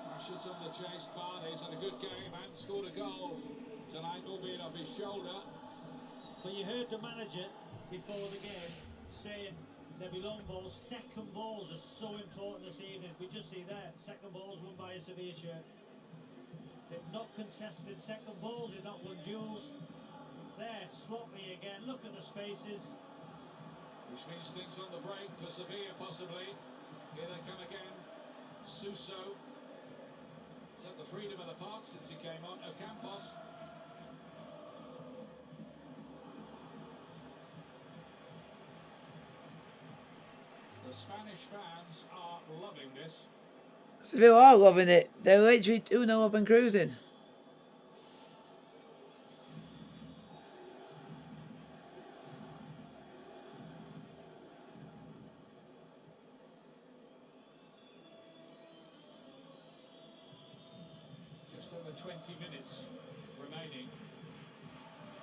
rushes on the chase. Barney's had a good game and scored a goal tonight, albeit off his shoulder. But you heard the manager before the game saying there'll be long balls. Second balls are so important this evening. We just see there, second balls won by a Sevilla shirt. They've not contested second balls, they've not won duels. There, sloppy again. Look at the spaces. Which means things on the break for Sevilla, possibly. Here they come again. Suso. He's had the freedom of the park since he came on. Ocampos. The Spanish fans are loving this. Seville are loving it. They're literally 2-0 up and cruising. Just over 20 minutes remaining.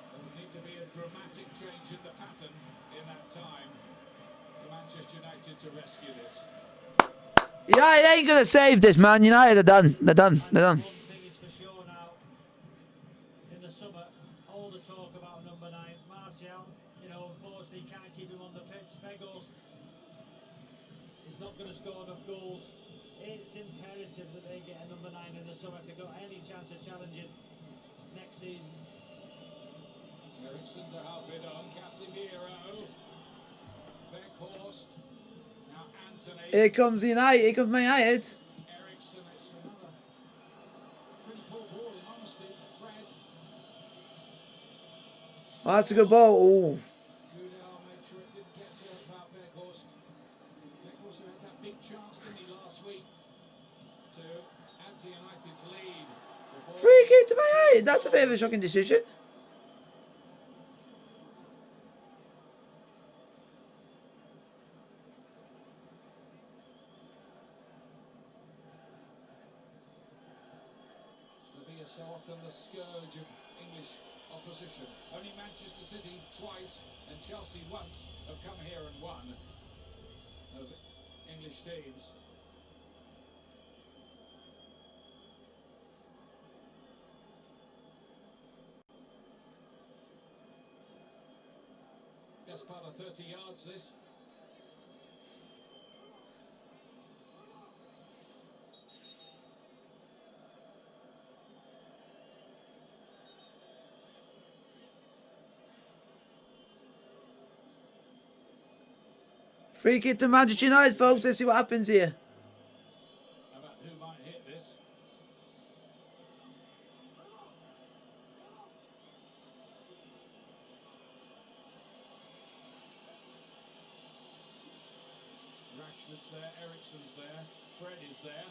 There would need to be a dramatic change in the pattern in that time for Manchester United to rescue this. Yeah, it ain't gonna save this, man. United are done. They're done. They're done. One thing is for sure now, in the summer, all the talk about number 9, Martial, you know, unfortunately can't keep him on the pitch. Begos is not going to score enough goals. It's imperative that they get a number 9 in the summer if they've got any chance of challenging next season. Ericsson to help it on. Casemiro. Weghorst. Now Anthony. Here comes United. Here comes Man United. Ericsson. It's another pretty poor ball in honesty. Fred. Oh, that's a good ball. Ooh. Goodell made sure it didn't get to Weghorst. Weghorst had that big chance, didn't he, last week to add to United's lead. Free kick to Man United. That's a bit of a shocking decision. Sevilla so often the scourge of English opposition. Only Manchester City twice and Chelsea once have come here and won of English teams. Best part of 30 yards this. Free kick to Manchester United, folks. Let's see what happens here. How about who might hit this? Rashford's there, Eriksen's there, Fred is there.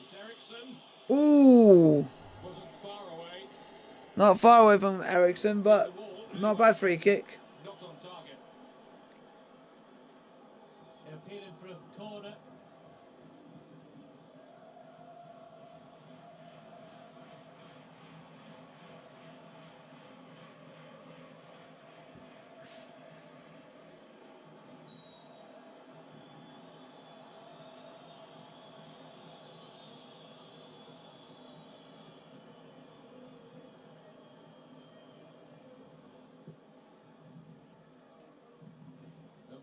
It's Eriksen. Ooh. Wasn't far away. Not far away from Eriksen, but not bad free kick. Not on target. They're appealing for a corner.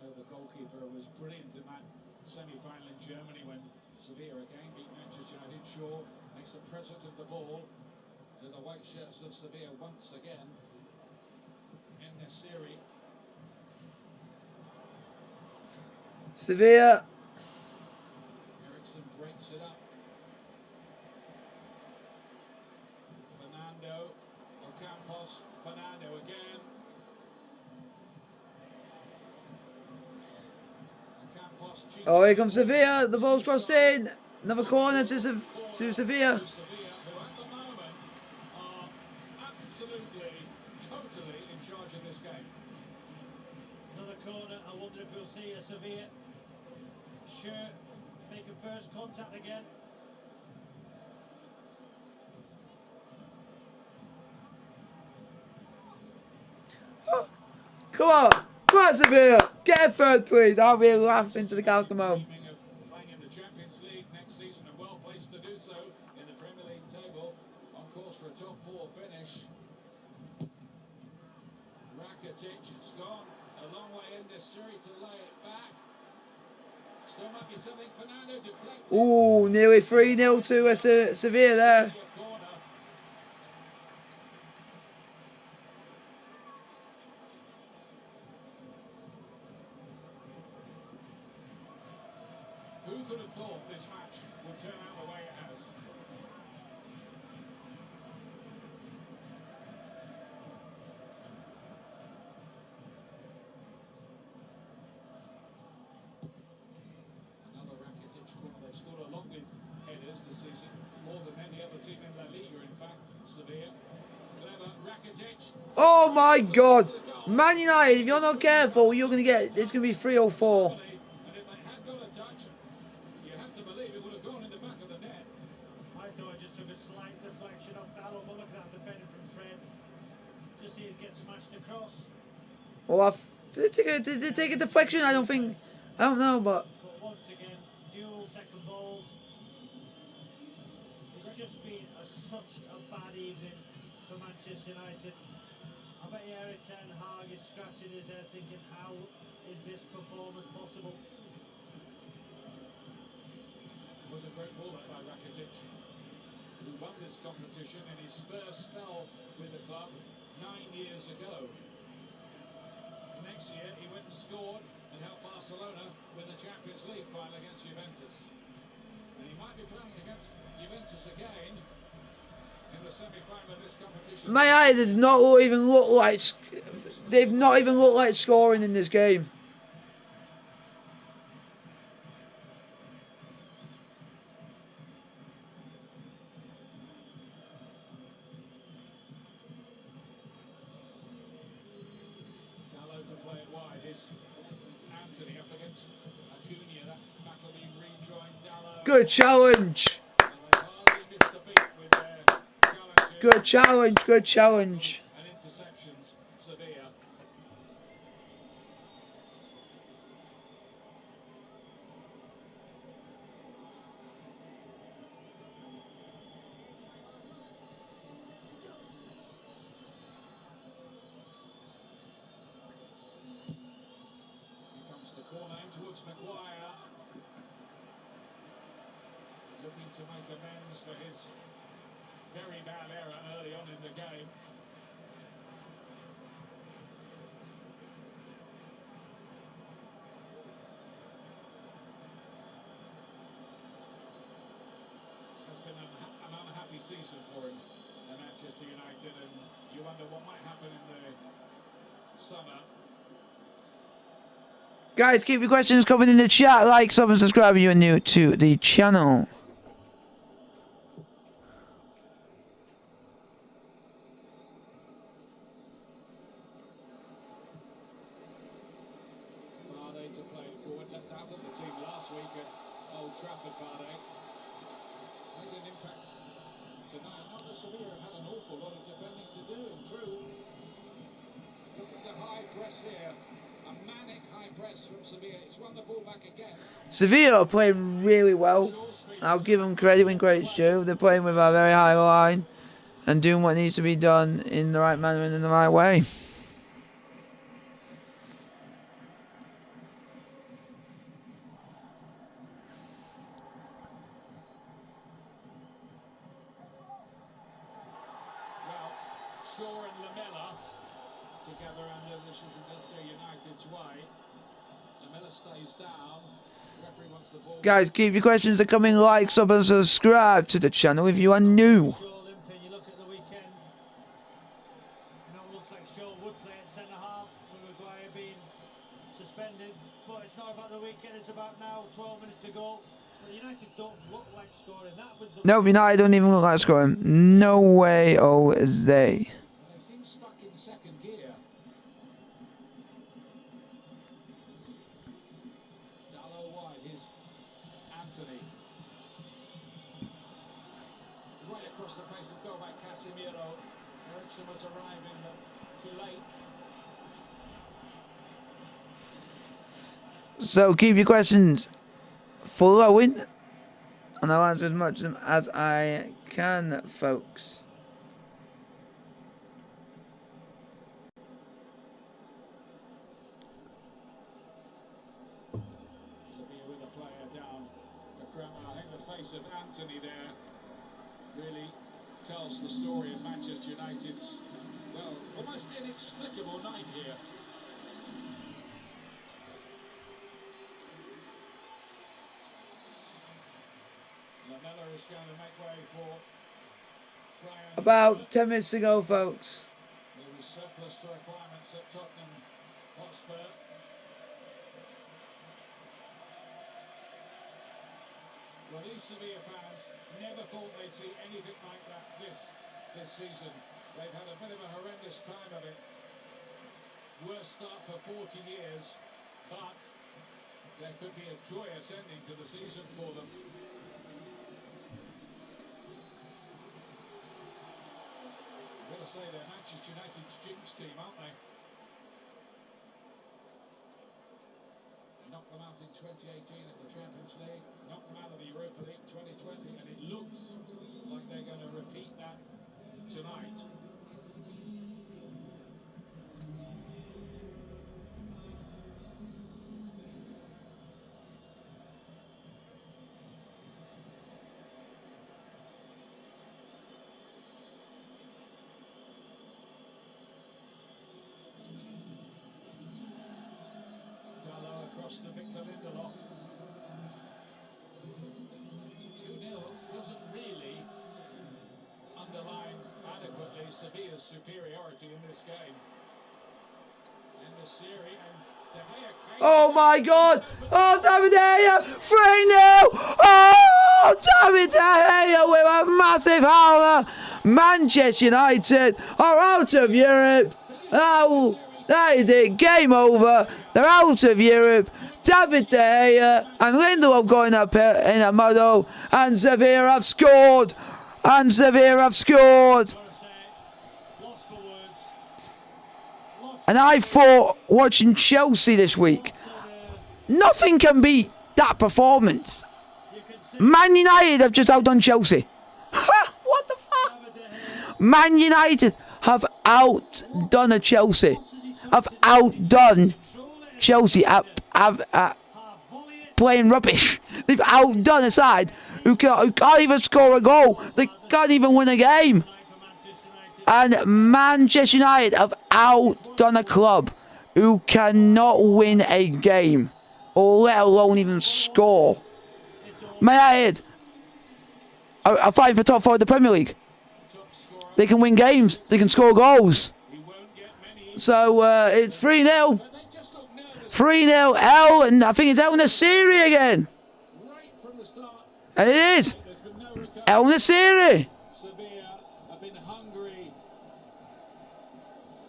The goalkeeper was brilliant in that semi-final in Germany when Sevilla again beat Manchester United. Shaw makes the present of the ball to the white shirts of Sevilla once again in this series. Sevilla. Eriksen breaks it up. Fernando, Ocampos, Fernando again. Oh, here comes Sevilla. The ball's crossed in. Another corner to Sevilla. Sevilla, who at the moment are absolutely, totally in charge of this game. Another corner. I wonder if we'll see a Sevilla shirt making first contact again. Oh, come on. Come on, Sevilla. Get a third, please. I'll be laughing to the cows come home. Playing in the Champions League next season and well placed to do so in the Premier League table, on course for a top 4 finish. Rakitic has gone a long way in this series to lay it back. Still might be something. Fernando deflected. Ooh, nearly 3-0 to Sevilla there. Who could have thought this match would turn out the way it has? Another Rakitic corner. They've scored a lot with headers this season, more than any other team in La Liga, in fact. Sevilla. Clever Rakitic. Oh my God. Man United, if you're not careful, you're going to get, it's going to be 3 or 4. And if they had got a touch, you have to believe it would have gone in the back of the net. I thought it just took a slight deflection off Dallo, but look at that defending from Fred. Just see it get smashed across. Well, did it take a deflection? I don't know, but... But once again, dual second balls. It's just been such a bad evening for Manchester United. I bet you Erik Ten Hag is scratching his head thinking, how is this performance possible? It was a great ball by Rakitic, who won this competition in his first spell with the club 9 years ago. Next year he went and scored and helped Barcelona win the Champions League final against Juventus. And he might be playing against Juventus again in the semi-final of this competition. Man United does not even look like... They've not even looked like scoring in this game. Dallo to play it wide. Is Anthony up against Acuna? That battle being rejoined. Dallo. Good challenge. And they hardly missed a beat with their challenges. Good challenge. Good challenge. And interceptions, Sevilla. Here comes the corner in towards Maguire. looking to make amends for his very bad error early on in the game. It's been an unhappy season for him at Manchester United, and you wonder what might happen in the summer. Guys, keep your questions coming in the chat. Like, sub, and subscribe if you're new to the channel. Vardy to play it forward, left out of the team last week at Old Trafford. Vardy made an impact tonight. Not that Sevilla have had an awful lot of defending to do, in truth. Look at the high press here. A manic high press from Sevilla. It's won the ball back again. Sevilla are playing really well. I'll give them credit when credit's due. They're playing with a very high line and doing what needs to be done in the right manner and in the right way. Well, Shaw and Lamella together, and this isn't going to go United's way. Lamella stays down. Referee wants the ball. Guys, keep your questions coming. Like, sub, and subscribe to the channel if you are new. Shaw limping, you look at the weekend. You know, it looks like Shaw would play at centre half with Maguire being suspended. But it's not about the weekend, it's about now, 12 minutes to go. But United don't look like scoring. That was the Nope, United don't even look like scoring. No way, oh, is they. They seem stuck in second gear. Dallo wide, here's Anthony. Right across the face of goal by Casemiro. Ericsson was arriving too late. So keep your questions flowing, and I'll answer as much of them as I can, folks. Sevilla with a player down for Kramer. I think the face of Anthony there really tells the story of Manchester United's, well, almost inexplicable night here. Lamella is going to make way for Brian. About 10 minutes ago, folks. There was surplus to requirements at Tottenham Hotspur. Well, these Sevilla fans never thought they'd see anything like that this season. They've had a bit of a horrendous time of it. Worst start for 40 years, but there could be a joyous ending to the season for them. I've got to say, they're Manchester United's jinx team, aren't they? Knocked them out in 2018 at the Champions League, knocked them out of the Europa League 2020, and it looks like they're going to repeat that tonight. Across to Victor Lindelof. 2-0 doesn't really underline adequately Sevilla's superiority in this game. And the Serie and De Gea came. Oh my God! Oh, David De Gea! 3-0! Oh, David De Gea with a massive howler! Manchester United are out of Europe! Oh, that is it. Game over. They're out of Europe. David De Gea and Lindelof going up in a muddle. And Sevilla have scored. And Sevilla have scored. And I thought, watching Chelsea this week, nothing can beat that performance. Man United have just outdone Chelsea. Ha! What the fuck? Man United have outdone Chelsea. Have outdone Chelsea at playing rubbish. They've outdone a side who can't even score a goal. They can't even win a game. And Manchester United have outdone a club who cannot win a game, or let alone even score. Man United are fighting for top 4 of the Premier League. They can win games. They can score goals. So it's 3-0. 3-0 El, and I think it's El Nassiri again. And it is El Nassiri. Sevilla have been hungry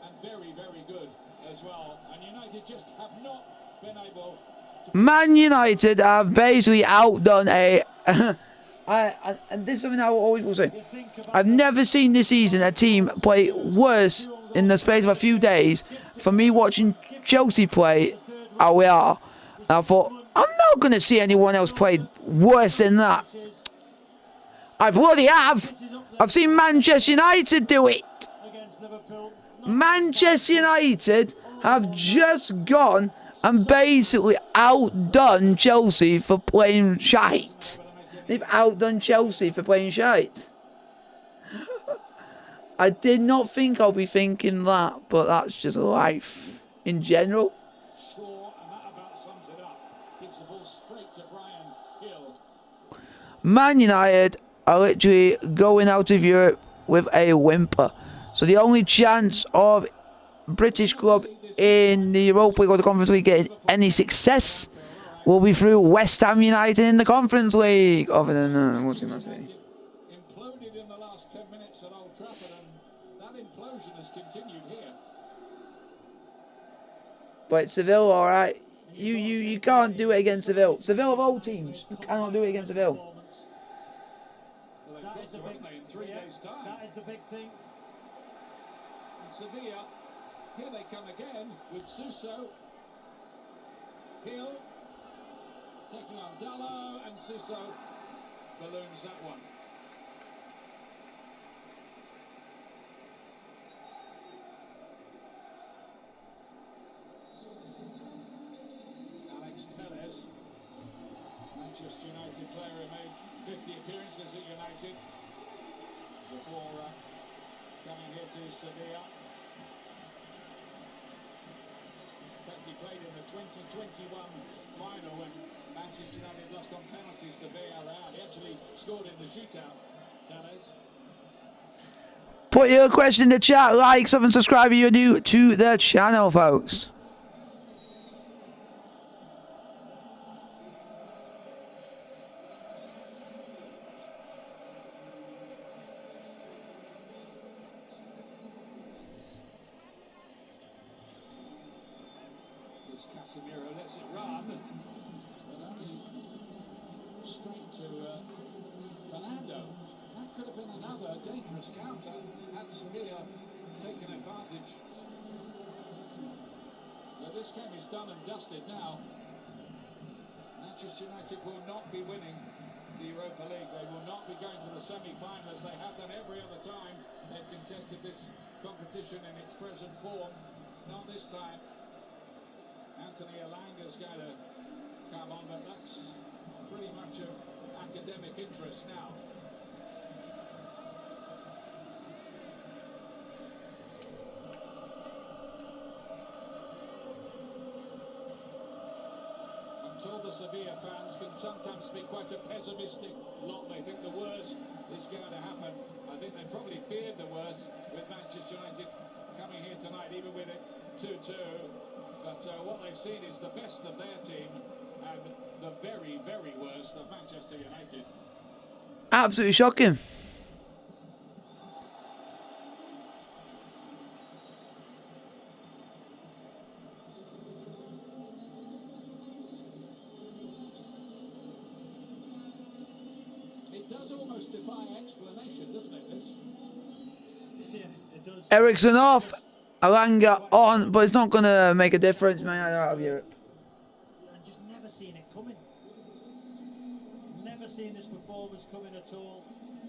and very, very good as well. And United just have not been able to. Man United have basically outdone a. And this is something I always will say. I've never seen this season a team play worse in the space of a few days. For me watching Chelsea play how we are, I thought, I'm not going to see anyone else play worse than that. I bloody have. I've seen Manchester United do it. Manchester United have just gone and basically outdone Chelsea for playing shite. They've outdone Chelsea for playing shite. I did not think I'll be thinking that, but that's just life in general. Score, and that about sums it up. Gives the ball straight to Brian Hill. Man United are literally going out of Europe with a whimper. So the only chance of British club in the Europa League or the Conference League getting any success will be through West Ham United in the Conference League. Other than what's the matter? Imploded in the last 10 minutes at Old Trafford, and that implosion has continued here. But Seville, all right. You can't do it against Seville. Seville of all teams, you cannot do it against Seville. Well, they've got to, haven't they, in 3 days' time. That is the big thing. And Sevilla, here they come again with Suso. Hill taking on Dallo, and Suso balloons that one. Alex Telles, Manchester United player who made 50 appearances at United before coming here to Sevilla. In fact, he played in the 2021 final when Manchester United lost on penalties to Villarreal. He actually scored in the shootout, Telles. Put your question in the chat, like, sub and subscribe if you're new to the channel, folks. Casemiro lets it run, but only straight to Fernando. That could have been another dangerous counter had Sevilla taken advantage. But this game is done and dusted now. Manchester United will not be winning the Europa League. They will not be going to the semi-final as they have done every other time they've contested this competition in its present form. Not this time. Anthony Elanga's going to come on, but that's pretty much of academic interest now. I'm told the Sevilla fans can sometimes be quite a pessimistic lot. They think the worst is going to happen. I think they probably feared the worst with Manchester United coming here tonight, even with it 2-2. But what they've seen is the best of their team and the very, very worst of Manchester United. Absolutely shocking. It does almost defy explanation, doesn't it, this? Yeah, it does. Ericsson off, Alanga on, but it's not going to make a difference, man. They're out of Europe. And just never seen it coming. Never seen this performance coming at all.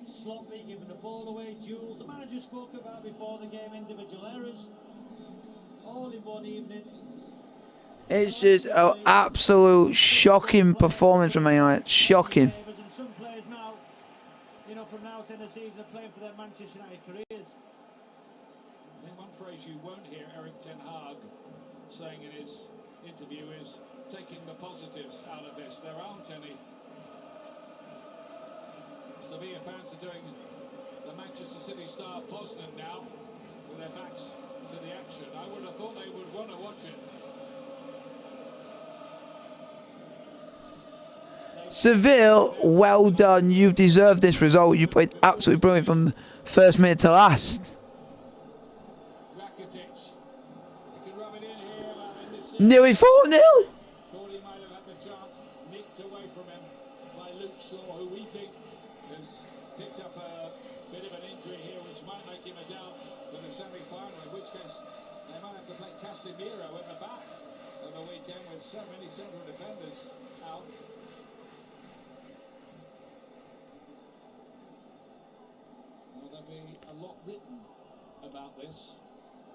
Sloppy, giving the ball away, duels. The manager spoke about before the game, individual errors. All in one evening. It's just an absolute shocking performance from Man United. Shocking. And some players now now from now to end the season of playing for their Manchester United careers. I think one phrase you won't hear Eric Ten Hag saying in his interview is taking the positives out of this. There aren't any. Sevilla fans are doing the Manchester City star Poznan now with their backs to the action. I would have thought they would want to watch it. Seville, well done. You've deserved this result. You played absolutely brilliant from first minute to last. Rakitic, he can rub it in here. In this Nearly 4-0. thought he might have had the chance, nicked away from him by Luke Shaw, who we think has picked up a bit of an injury here, which might make him a doubt for the semi-final, in which case they might have to play Casemiro at the back of the weekend with so many central defenders out. Well, there'll be a lot written about this.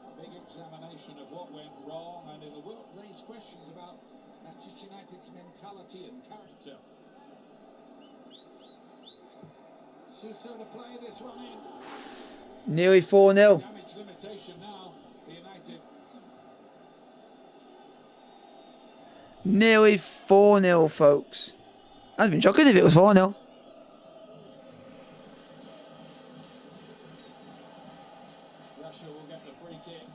A big examination of what went wrong, and it will raise questions about Manchester United's mentality and character. Suso to play this one in. Nearly 4-0. Damage limitation now for United. Nearly 4-0, folks. I'd been shocking if it was 4-0. Russia will get the free kick.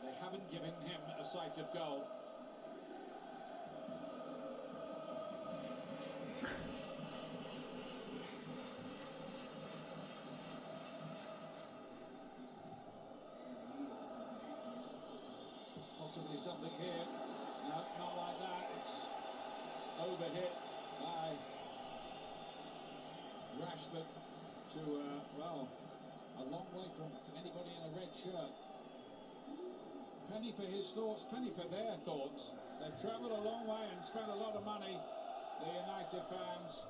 They haven't given him a sight of goal. Possibly something here. No, not like that. It's overhit by Rashford to, well, a long way from anybody in a red shirt. Penny for his thoughts, penny for their thoughts. They've travelled a long way and spent a lot of money, the United fans.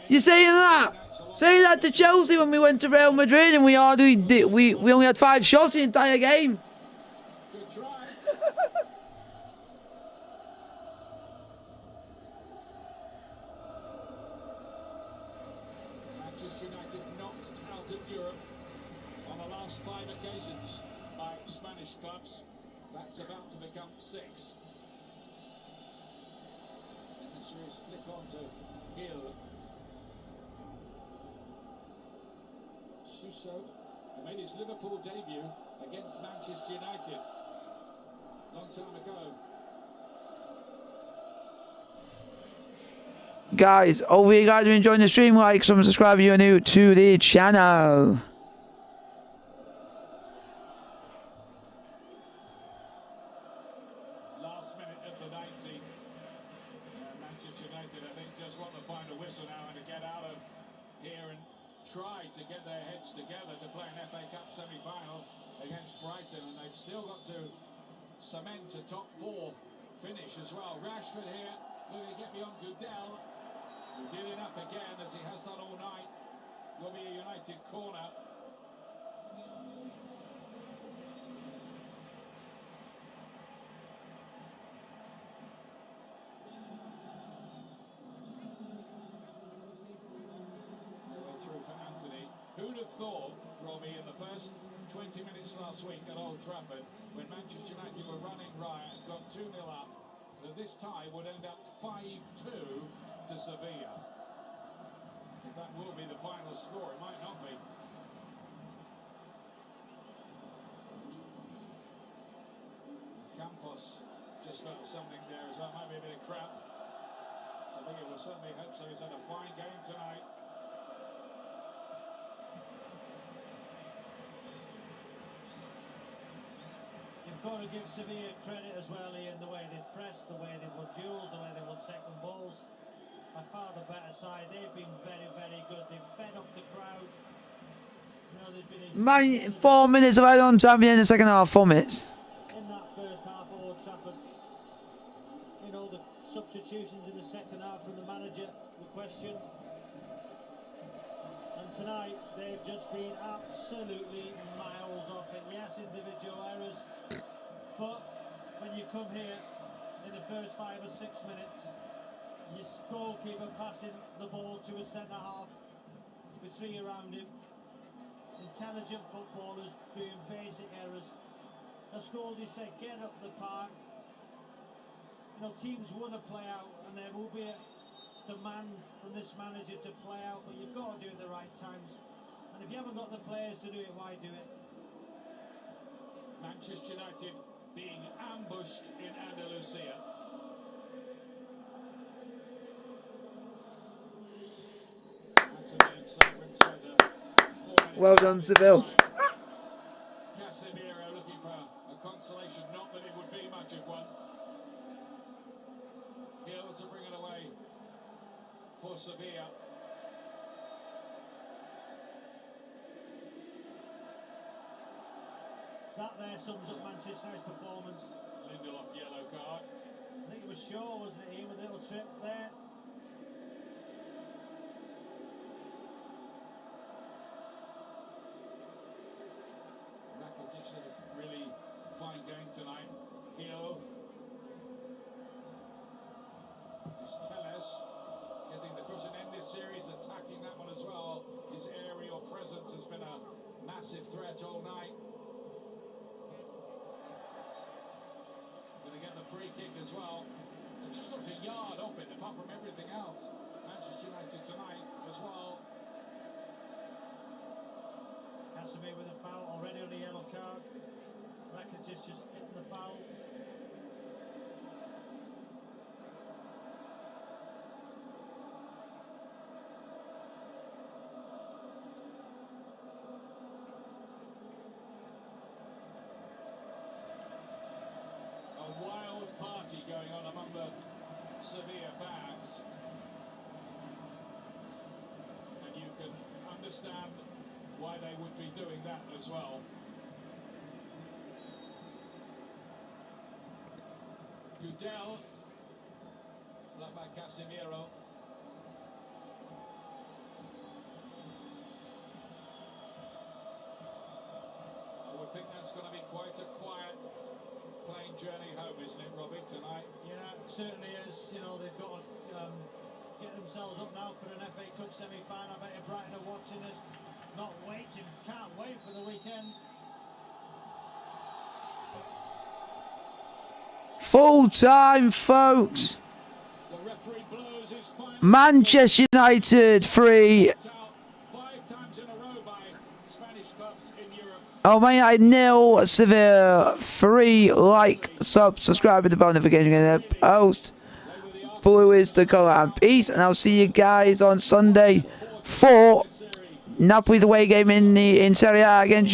You saying that? Saying that to Chelsea when we went to Real Madrid and we only had 5 shots the entire game. Good try. Manchester United knocked out of Europe on the last 5 occasions by Spanish clubs. That's about to become 6. And the series flick on to Hill. Suso made his Liverpool debut against Manchester United long time ago. Guys, hopefully you guys are enjoying the stream. Like, subscribe if you're new to the channel. Last minute of the 90. Manchester United, I think, just want to find a whistle now and to get out of here and try to get their heads together to play an FA Cup semi-final against Brighton, and they've still got to cement a top 4 finish as well. Rashford here, looking to get beyond Goodell, who did enough again as he has done all night. Will be a United corner. Through for Anthony. Who'd have thought, Robbie, in the first 20 minutes last week at Old Trafford, when Manchester United were running riot and got 2-0 up, that this tie would end up 5-2 to Sevilla. If that will be the final score, it might not be. Campos just felt something there as well, might be a bit of cramp. Sevilla will certainly hope so. He's had a fine game tonight. You've got to give Sevilla credit as well, Ian, the way they pressed, the way they won duels, the way they won second balls. By far the better side. They've been very, very good. They've fed off the crowd. You know, there's been 4 minutes of add on time in the second half, 4 minutes. in that first half of Old Trafford. You know, the substitutions in the second half from the manager were questioned. And tonight, they've just been absolutely miles off it. Yes, individual errors. But when you come here in the first 5 or 6 minutes, Your goalkeeper passing the ball to a centre half with 3 around him. Intelligent footballers doing basic errors. As Scholesy said, get up the park. You know, teams want to play out, and there will be a demand from this manager to play out, but you've got to do it at the right times. And if you haven't got the players to do it, why do it? Manchester United being ambushed in Andalusia. Well done, Seville. Casemiro looking for a consolation, not that it would be much of one. Hill to bring it away for Sevilla. That there sums up Manchester United's performance. Lindelof yellow card. I think it was Shaw, wasn't it, Ian, with a little trip there. Rakitic had a really fine game tonight. Hill. Just Telles getting the cushion in this series, attacking that one as well. His aerial presence has been a massive threat all night. Going to get the free kick as well. It just looked a yard off it, apart from everything else. Manchester United tonight as well. Casemiro with a foul already on the yellow card. Rakitic just getting the foul. A wild party going on among the Sevilla fans. And you can understand why they would be doing that as well. Gudel, led by Casemiro. I would think that's going to be quite a quiet plane journey home, isn't it, Robbie, tonight? Yeah, it certainly is. You know, they've got to get themselves up now for an FA Cup semi-final. I bet you Brighton are watching this, not waiting, can't wait for the weekend. Full time, folks. The referee blows his final Manchester United 3. out 5 times in a row by Spanish clubs in Europe. Oh, Man United 0, Sevilla 3. Like, subscribe with the bell notification and the post. Blue is the colour, and peace. And I'll see you guys on Sunday for Napoli's away game in Serie A against